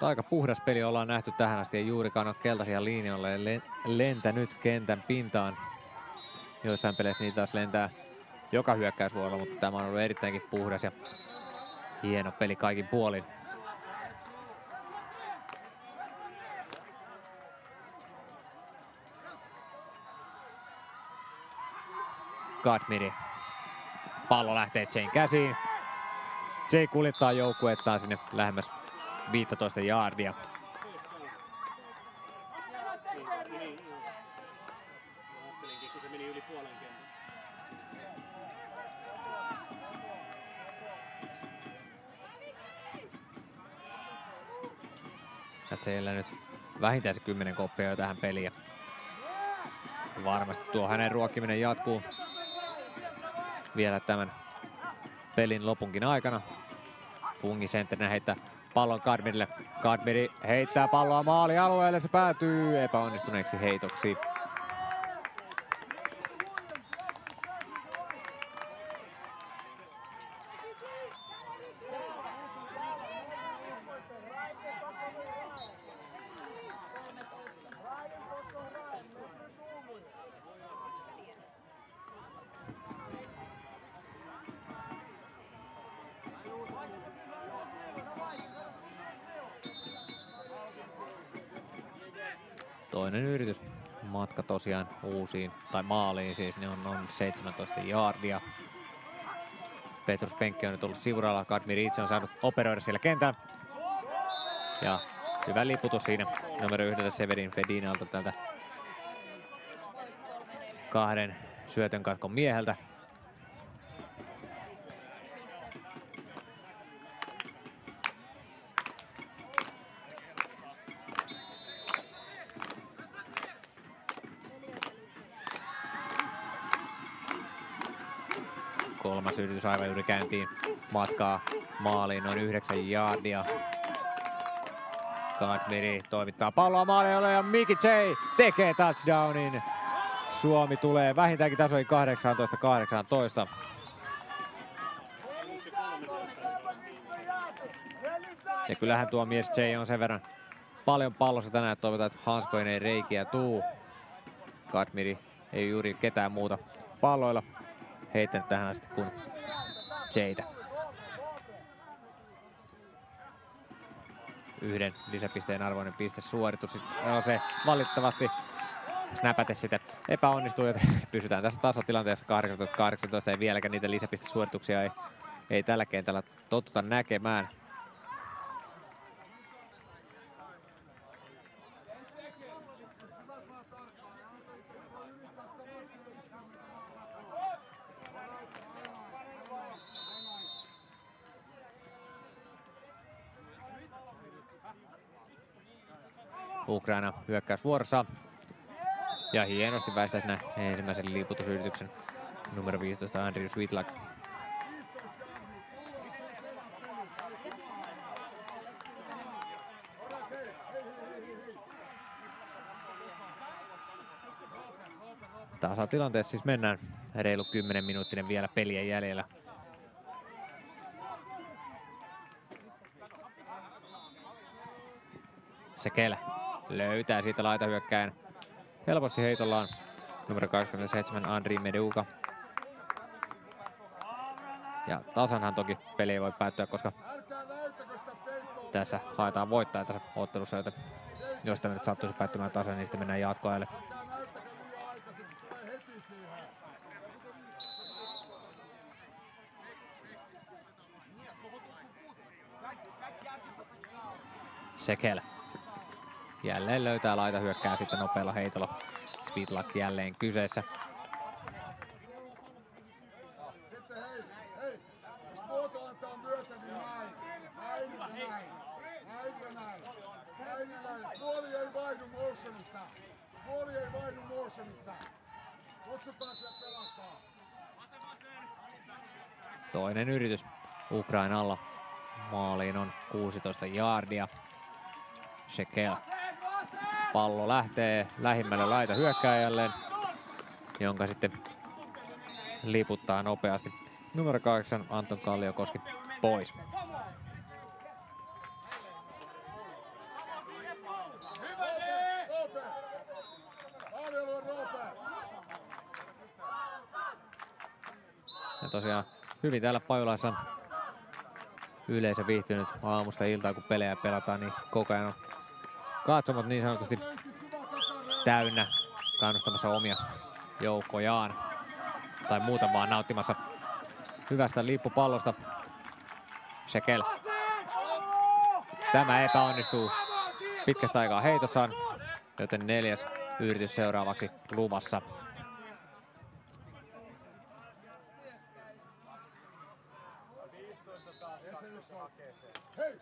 Aika puhdas peli ollaan nähty tähän asti, ei juurikaan ole keltaisia linjoille lentänyt kentän pintaan. Joissain peleissä niitä taas lentää joka hyökkäysvuorolla, mutta tämä on ollut erittäinkin puhdas ja hieno peli kaikin puolin. Gadmiri. Pallo lähtee Jayn käsiin. Jay kuljettaa joukkuettaan sinne lähemmäs 15 jaardia. Ja Jayllä nyt vähintään se 10 koppia jo tähän peliin. Varmasti tuo hänen ruokkiminen jatkuu vielä tämän pelin lopunkin aikana. Fungi sentterinä heittää pallon Gadmirille. Gadmiri heittää palloa maalialueelle. Se päätyy epäonnistuneeksi heitoksi. Toinen yritys. Matka tosiaan uusiin, tai maaliin siis, ne on noin 17 jaardia. Petrus Penkki on nyt ollut sivuralla. Gadmiri itse on saanut operoida siellä kentällä. Ja hyvä liputus siinä numero 1 Severin Fedinalta tältä 2 syötön katkon mieheltä. Kolmas yritys aivan juuri käyntiin. Matkaa maaliin noin 9 jaardia. Gadmiri toimittaa palloa maalialueelle ja Mickey Jay tekee touchdownin. Suomi tulee vähintäänkin tasoihin 18-18. Ja kyllähän tuo mies Jay on sen verran paljon pallossa tänään, että toivotaan, että hanskoin ei reikiä tuu. Gadmiri ei juuri ketään muuta palloilla heittänyt tähän asti kuin Jaytä. 1 lisäpisteen arvoinen pistesuoritus. No, se valitettavasti snäpäte sitten epäonnistuu, joten pysytään tässä tasatilanteessa 18-18. Ei vieläkään niitä lisäpistesuorituksia ei tällä kentällä totuta näkemään. Ukraina hyökkäysvuorossa. Ja hienosti väistää sinä ensimmäisen liputusyrityksen numero 15 Andrew Svitlak. Tasatilanteessa siis mennään. Reilu 10 minuuttinen vielä peliä jäljellä. Sekel löytää siitä laitahyökkäin. Helposti heitollaan numero 27 Andriy Medeuka. Ja tasanhan toki peli ei voi päättyä, koska tässä haetaan voittaa tässä ottelussa, joten jos tämä nyt sattuisi päättymään tasan, niin sitten mennään jatkoajalle. Sekel jälleen löytää laitahyökkää sitten nopealla heitolla. Svitlak jälleen kyseessä. Sitten hei, jos muoto antaa myötä, niin näin. Puoli ei vaihdu motionista. Kutsutaan siellä pelataan. Toinen yritys Ukrainalla. Maaliin on 16 jaardia. Sekel Pallo lähtee lähimmälle laita hyökkääjälleen, jonka sitten liputtaa nopeasti numero 8 Anton Kalliokoski pois. Ja tosiaan hyvin täällä Pajulassa yleisö viihtynyt aamusta iltaan, kun pelejä pelataan, niin koko ajan on katsomot niin sanotusti täynnä kannustamassa omia joukkojaan. Tai muuten vaan nauttimassa hyvästä lippupallosta. Shekel. Tämä epäonnistuu pitkästä aikaa heitossaan, joten 4. yritys seuraavaksi luvassa. Hei!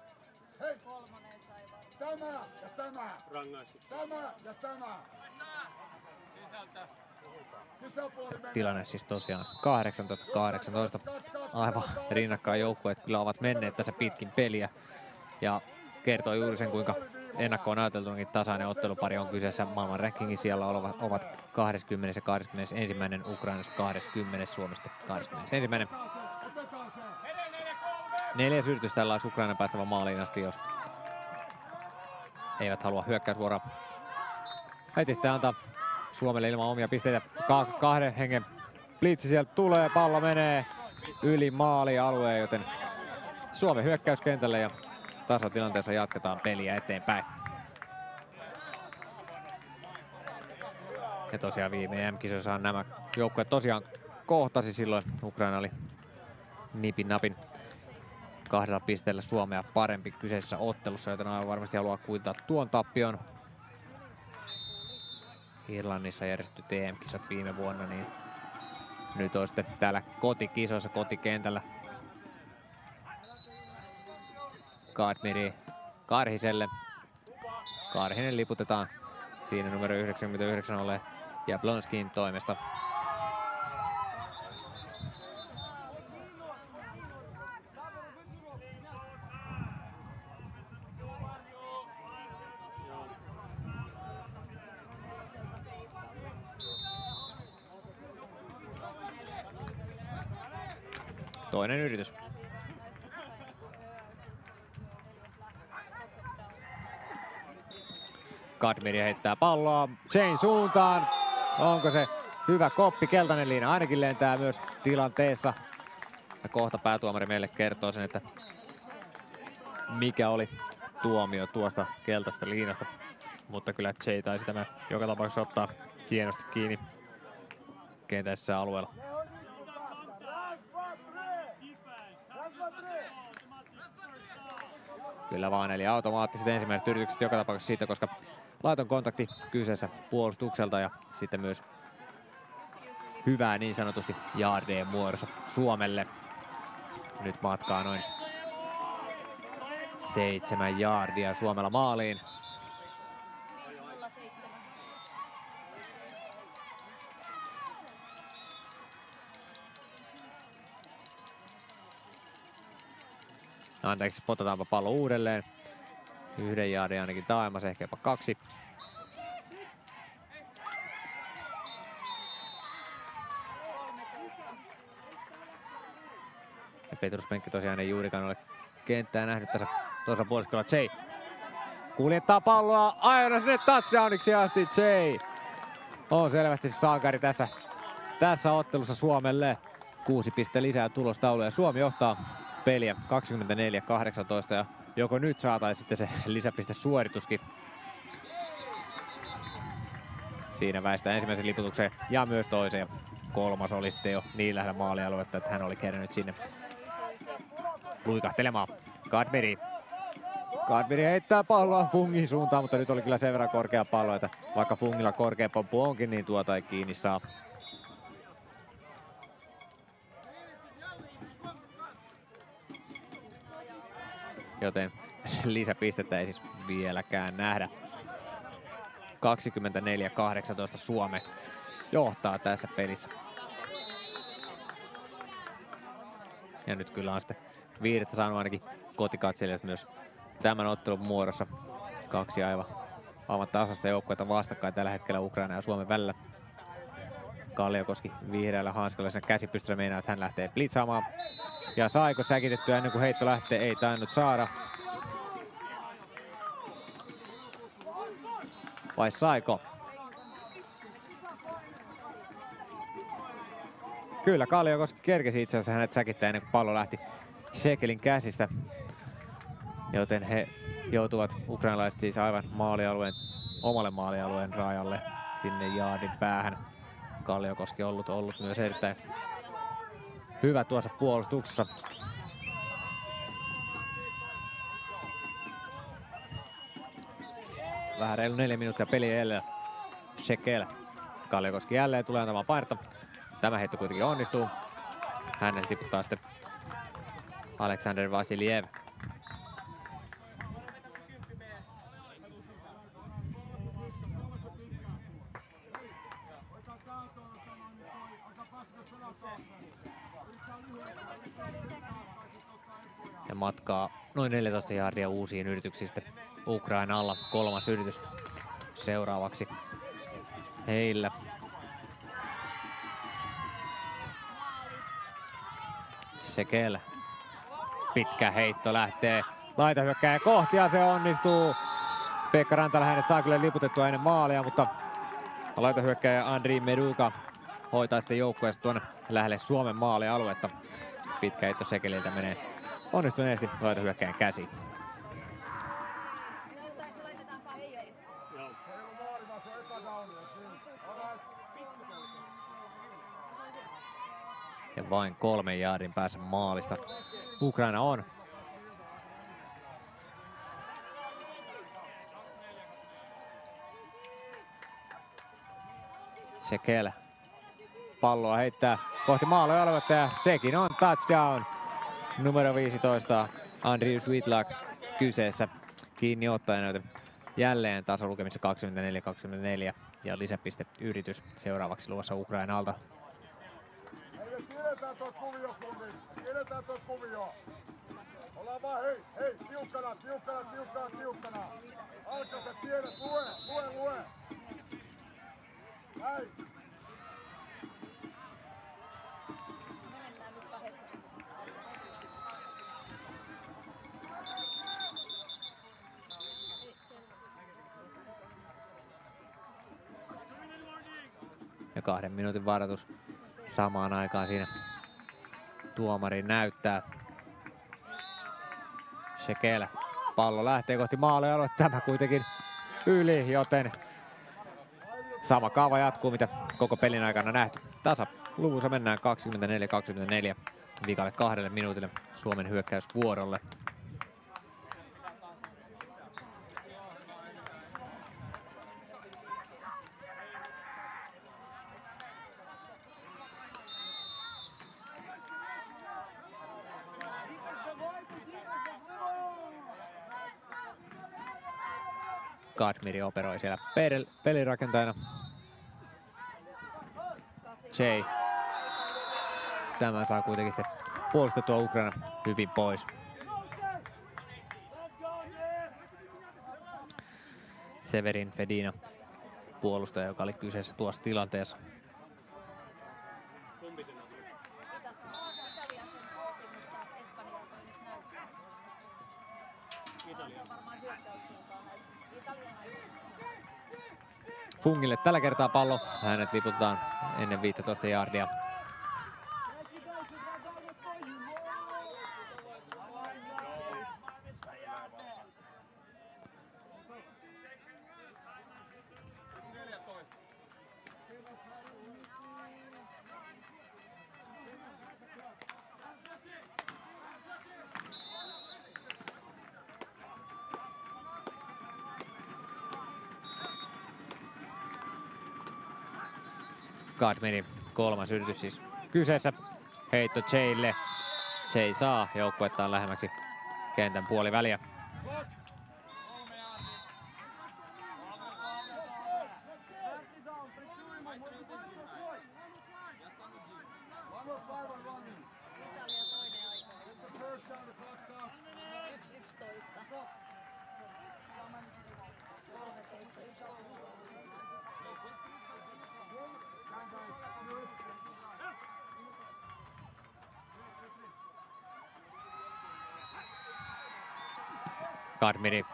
Hei! Kolmonen sai varmaan. Tämä ja tämä! Tämä ja tämä! Sisäpuoli menee. Tilanne siis tosiaan 18-18. Aivan rinnakkain joukkueet kyllä ovat menneet tässä pitkin peliä. Ja kertoo juuri sen, kuinka ennakkoon ajateltunakin tasainen ottelupari on kyseessä. Maailman rankingin siellä ovat 20. ja 21. Ukrainassa 20. Suomesta 21. 4. yritys tällä olisi Ukrainan päästävä maaliin asti, jos eivät halua hyökkäysvuoroa. Heti sitten antaa Suomelle ilman omia pisteitä. 2 hengen blitsi sieltä tulee, pallo menee yli maalialueen, joten Suomen hyökkäyskentälle ja tasatilanteessa jatketaan peliä eteenpäin. Ja tosiaan viime EM-kisoissa nämä joukkueet tosiaan kohtasi silloin. Ukraina oli nipin napin 2 pisteellä Suomea parempi kyseisessä ottelussa, joten aivan varmasti haluaa kuittaa tuon tappion. Irlannissa järjestetyt EM-kisat viime vuonna, niin nyt on sitten täällä kotikisoissa, kotikentällä Kaadmiri Karhiselle. Karhinen liputetaan siinä numero 99 olleen Jablonskin toimesta. Toinen yritys. Kadmiri heittää palloa Jane suuntaan. Onko se hyvä koppi? Keltainen liina ainakin lentää myös tilanteessa. Ja kohta päätuomari meille kertoo sen, että mikä oli tuomio tuosta keltaista liinasta. Mutta kyllä Jay taisi tämä joka tapauksessa ottaa hienosti kiinni kentäisessä alueella. Kyllä vaan, eli automaattiset ensimmäiset yritykset joka tapauksessa siitä, koska laiton kontakti kyseessä puolustukselta ja sitten myös hyvää niin sanotusti jaardeen muodossa Suomelle. Nyt matkaa noin 7 jaardia Suomella maaliin. 5-0-7. Anteeksi, potataanpa pallo uudelleen. 1 jaardin ainakin taaemmas, ehkä jopa 2. Ja Petrus Penkki tosiaan ei juurikaan ole kenttää nähnyt tässä toisella puoliskolla. Jay kuljettaa palloa aina sinne touchdowniksi asti. Jay on selvästi sankari tässä ottelussa Suomelle. 6 pistettä lisää tulostauluja ja Suomi johtaa peliä 24-18 ja joko nyt saataisiin sitten se lisäpistesuorituskin. Siinä väistää ensimmäisen liputuksen ja myös toisen ja 3. oli sitten jo niin lähellä maalialuetta, että hän oli kerännyt sinne luikahtelemaan. Kadmiri heittää palloa Fungin suuntaan, mutta nyt oli kyllä sen verran korkea pallo, että vaikka Fungilla korkea pompu onkin, niin tuota ei kiinni saa. Joten lisäpistettä ei siis vieläkään nähdä. 24-18 Suomi johtaa tässä pelissä. Ja nyt kyllä on sitten viidettä saanut ainakin kotikatselijat myös tämän ottelun muodossa. 2 aivan aivan tasasta joukkuetta vastakkain tällä hetkellä Ukraina ja Suomen välillä. Kalliokoski vihreällä hanskalla sen käsipystyssä meinaa, että hän lähtee blitzaamaan. Ja saiko säkitettyä ennen kuin heitto lähtee? Ei tainnut saada. Vai saiko? Kyllä, Kalliokoski kerkesi itse asiassa hänet säkittää ennen kuin pallo lähti Shekelin käsistä. Joten he joutuvat ukrainalaiset siis aivan omalle maalialueen rajalle sinne jaardin päähän. Kalliokoski ollut myös erittäin hyvä tuossa puolustuksessa. Vähän reilu 4 minuuttia peliä jäljellä. Shekel. Kalliokoski jälleen tulee antamaan painetta. Tämä heitto kuitenkin onnistuu. Hänet tiputtaa sitten Aleksander Vasiljev. Ja matkaa noin 14 jaardia uusiin yrityksiin sitten Ukrainalla. 3. yritys seuraavaksi heillä. Shekel. Pitkä heitto lähtee laitahyökkääjä kohti ja se onnistuu. Pekka Rantala hänet saa kyllä liputettua ennen maalia, mutta laitahyökkääjä Andriy Meduka hoitaa sitten joukkueesta tuonne lähelle Suomen maalialuetta. Pitkä heitto Shekeliltä menee onnistuneesti laitahyökkääjän käsiin. Ja vain 3 jaardin päässä maalista Ukraina on. Shekel palloa heittää kohti maalialuetta ja sekin on touchdown. Numero 15 Andriy Svitlak kyseessä kiinni ottaen, joten jälleen tasolukemissa 24-24 ja lisäpisteyritys seuraavaksi luvassa Ukrainalta. Tiedetään tuo kuvio, kundi. Tiedetään tuo kuvio. Ollaan vaan hei, tiukkana. Alka sä tiedät, lue. Hei. Ja 2 minuutin varoitus samaan aikaan siinä tuomari näyttää. Shekel. Pallo lähtee kohti maalialuetta. Tämä kuitenkin yli, joten sama kaava jatkuu, mitä koko pelin aikana nähty. Tasa luvussa mennään 24-24 viikalle 2 minuutille Suomen hyökkäysvuorolle. Kadmiri operoi siellä pelirakentajana. Jay. Tämä saa kuitenkin sitten puolustettua Ukraina hyvin pois. Severin Fedina puolustaja, joka oli kyseessä tuossa tilanteessa. Fungille tällä kertaa pallo. Hänet liputetaan ennen 15 jaardia. Kadmiri 3. yritys siis kyseessä. Heitto Jaylle. Jay saa joukkuettaan lähemmäksi kentän puoliväliä. Kadmiri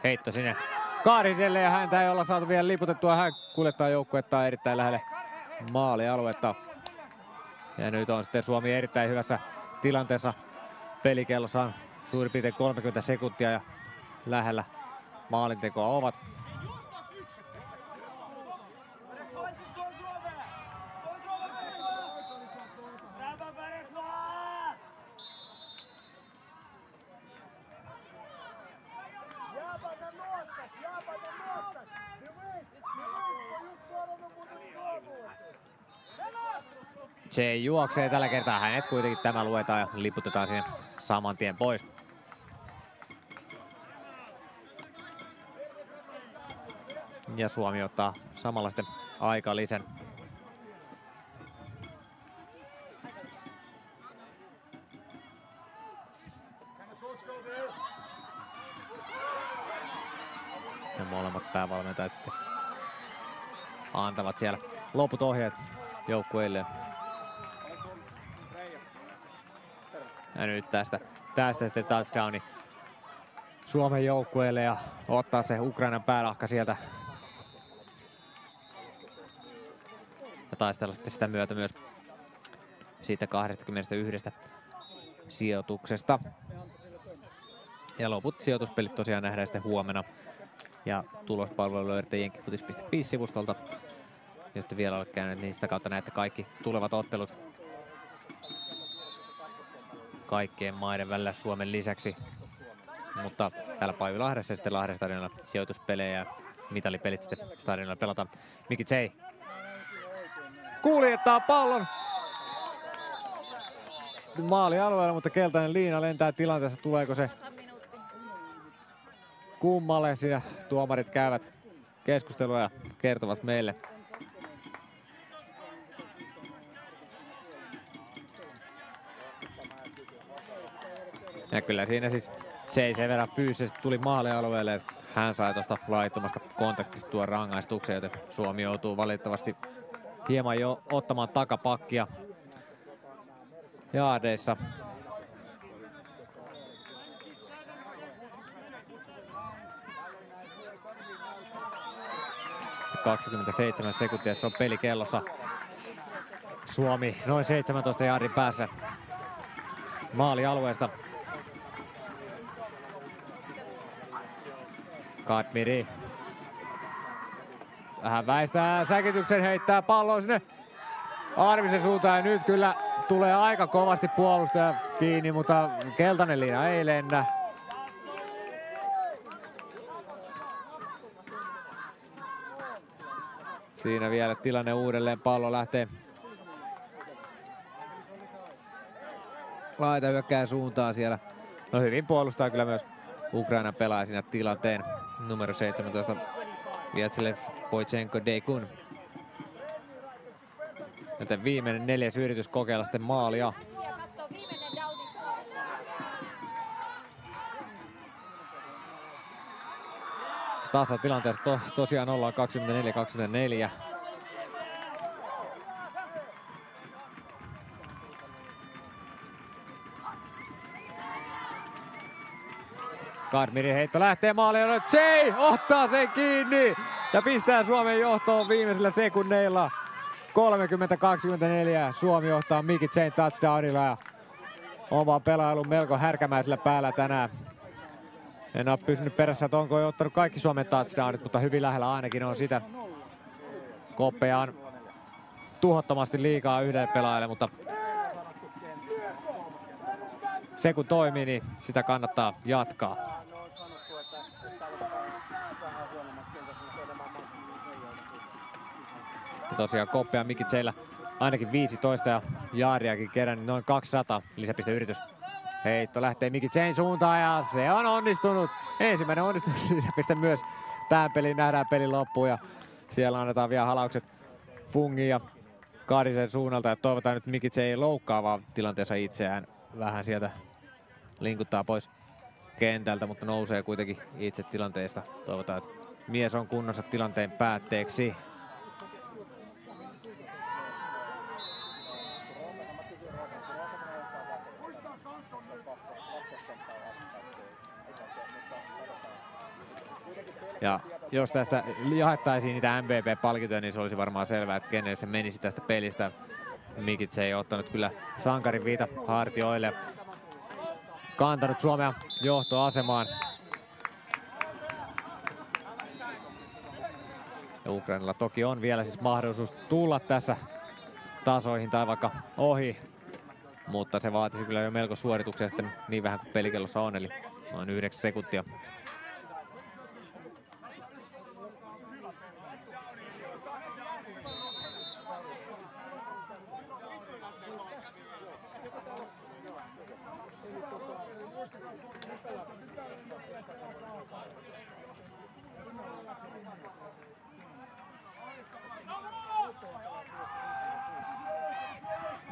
heitto sinne Kaariselle ja häntä ei olla saatu vielä liputettua. Hän kuljettaa joukkuetta erittäin lähelle maalialuetta. Ja nyt on sitten Suomi erittäin hyvässä tilanteessa. Pelikellossa on suurin piirtein 30 sekuntia ja lähellä maalintekoa ovat. Se juoksee tällä kertaa, hänet kuitenkin tämä luetaan ja liputetaan siihen saman tien pois. Ja Suomi ottaa samalla sitten aikalisän. Ja molemmat päävalmentajat sitten antavat siellä loput ohjeet joukkueille. Ja nyt tästä sitten touchdowni Suomen joukkueelle ja ottaa se Ukrainan päälahka sieltä. Ja taistella sitten sitä myötä myös siitä 21 sijoituksesta. Ja loput sijoituspelit tosiaan nähdään sitten huomenna. Ja tulospalvelu löydätte jenkkifutis.fi-sivustolta. Jos te vielä olette käyneet, niin sitä kautta näette kaikki tulevat ottelut kaikkien maiden välillä Suomen lisäksi. Mutta täällä Paivilahdessa ja sitten Lahden stadionilla sijoituspelejä ja mitalipelit sitten stadionilla pelataan. Miki J kuljettaa pallon maalialueella, mutta keltainen liina lentää tilanteessa. Tuleeko se kummalle? Siinä tuomarit käyvät keskustelua ja kertovat meille. Ja kyllä siinä siis Jay sen verran fyysisesti tuli maalialueelle, että hän sai tuosta laittomasta kontaktista tuon rangaistuksen, joten Suomi joutuu valitettavasti hieman jo ottamaan takapakkia jaadeissa. – 27 sekuntia, se on pelikellossa. Suomi noin 17 jaardin päässä maalialueesta. Kadmiri vähän väistää säkityksen, heittää pallon sinne Arvisen suuntaan ja nyt kyllä tulee aika kovasti puolustaja kiinni, mutta keltainen liina ei lennä. Siinä vielä tilanne uudelleen, pallo lähtee laitahyökkääjän suuntaan siellä. No hyvin puolustaa kyllä myös Ukrainan pelaaja siinä tilanteen. Numero 17 Vyacheslav Boychenko-Dekun. Joten viimeinen 4. yritys kokeilla sitten maalia. Tasatilanteessa tosiaan ollaan 24-24. Kadmirin heitto lähtee maaliin, Jay ottaa sen kiinni ja pistää Suomen johtoon viimeisillä sekunneilla. 30-24. Suomi johtaa Miki Jayn touchdownilla ja oma pelailu melko härkämäisellä päällä tänään. En ole pysynyt perässä, että onko ottanut kaikki Suomen touchdownit, mutta hyvin lähellä ainakin on sitä. Koppeja on tuhottomasti liikaa yhdelle pelaajalle, mutta se kun toimii, niin sitä kannattaa jatkaa. Ja tosiaan Koppea Miki Jayllä ainakin 15 ja jaariakin kerännyt noin 200 lisäpisteyritys. Heitto lähtee Miki Jayn suuntaan ja se on onnistunut. Ensimmäinen onnistunut lisäpiste myös tähän peliin. Nähdään pelin loppuun ja siellä annetaan vielä halaukset Fungin ja Kaarisen suunnalta. Ja toivotaan nyt Miki Jay ei loukkaa vaan tilanteessa itseään. Vähän sieltä linkuttaa pois kentältä, mutta nousee kuitenkin itse tilanteesta. Toivotaan, että mies on kunnossa tilanteen päätteeksi. Ja jos tästä jaettaisiin niitä MVP-palkintoja, niin se olisi varmaan selvää, että kenelle se menisi tästä pelistä. Mikitse ei ottanut kyllä sankarin viita hartioille. Kantanut Suomea johtoasemaan. Ja Ukrainalla toki on vielä siis mahdollisuus tulla tässä tasoihin tai vaikka ohi. Mutta se vaatisi kyllä jo melko suorituksia sitten niin vähän kuin pelikellossa on, eli noin 9 sekuntia.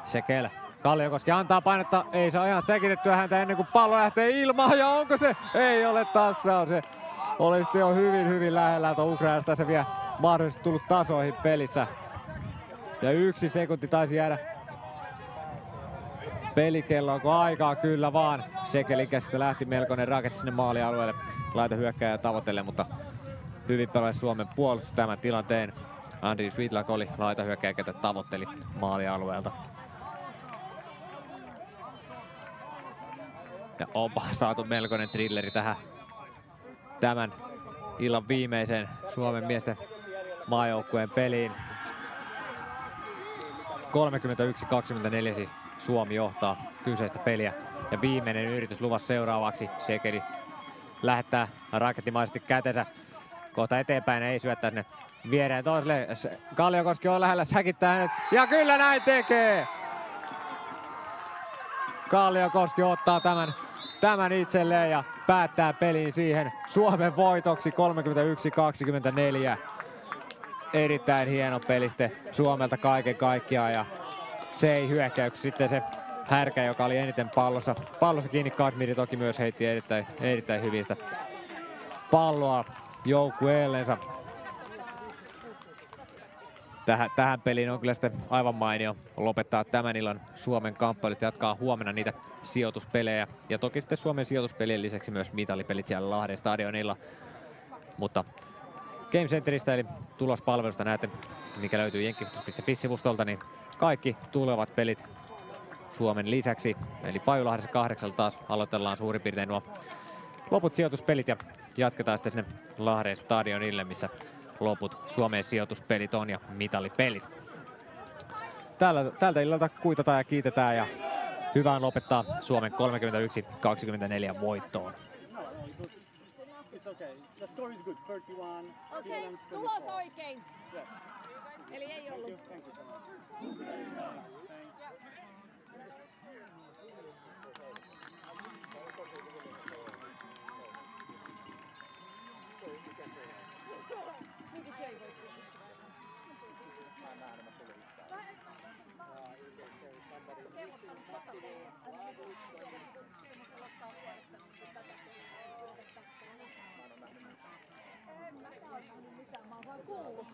Sekel. Kalliokoski antaa painetta, ei saa ihan sekitettyä häntä ennen kuin pallo lähtee ilmaan, ja onko se? Ei ole tassaus. Se oli sitten jo hyvin lähellä, että Ukrainasta se vielä mahdollisesti tullut tasoihin pelissä. Ja 1 sekunti taisi jäädä pelikelloon, kun aikaa kyllä vaan. Sekelin käsistä lähti melkoinen raketti sinne maalialueelle. Laita hyökkääjä tavoittelee, mutta hyvin pelasi Suomen puolustus tämän tilanteen. Andriy Svitlak oli laita hyökkääjä, ketä tavoitteli maalialueelta. Ja onpa saatu melkoinen thrilleri tähän tämän illan viimeiseen Suomen miesten maajoukkueen peliin. 31-24 siis Suomi johtaa kyseistä peliä. Ja viimeinen yritys luvassa seuraavaksi. Sekeli lähettää rakettimaisesti kätensä kohta eteenpäin, ei syöttää ne viereen toiselle. Kalliokoski on lähellä, säkittää hänet. Ja kyllä näin tekee! Kalliokoski ottaa tämän itselleen ja päättää pelin siihen Suomen voitoksi 31-24. Erittäin hieno peliste Suomelta kaiken kaikkiaan, ja se ei hyökkäyksi sitten se härkä, joka oli eniten pallossa kiinni. Kadmiri toki myös heitti erittäin hyvin sitä palloa joukkueellensa. Tähän peliin on kyllä sitten aivan mainio lopettaa tämän illan Suomen kamppailut. Jatkaa huomenna niitä sijoituspelejä. Ja toki sitten Suomen sijoituspelien lisäksi myös mitalipelit siellä Lahden stadionilla. Mutta Game Centeristä eli tulospalvelusta näette, mikä löytyy jenkkifutus.fi-sivustolta, niin kaikki tulevat pelit Suomen lisäksi. Eli Pajulahdessa 8 taas aloitellaan suurin piirtein nuo loput sijoituspelit ja jatketaan sitten sinne Lahden stadionille, missä loput Suomen sijoituspelit on ja mitalipelit. Tältä illalta kuitataan ja kiitetään, ja hyvä on lopettaa Suomen 31-24 voittoon. Okei, tulos oikein. Eli ei ollut. Mä oon vaan kuullut.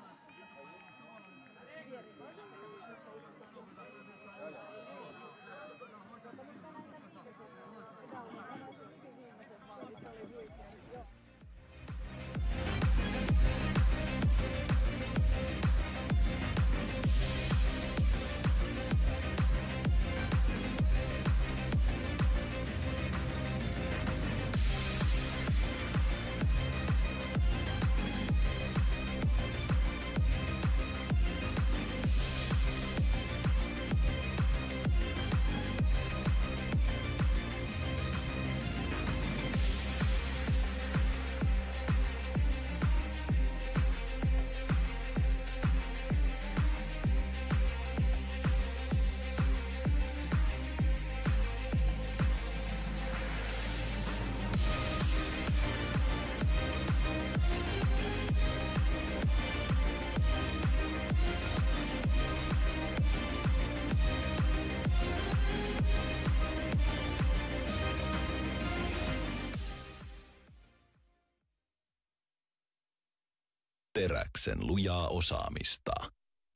Teräksen lujaa osaamista.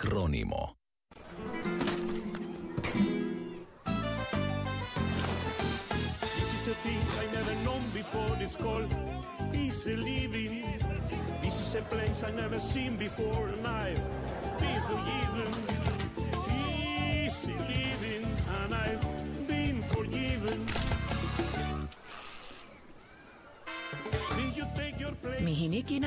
Kronimo. This is the things I never known before. It's called easy living. This is a place I never seen before, and I've been forgiven. Easy living, and I've been forgiven. Since you take your place. Mihin ikinä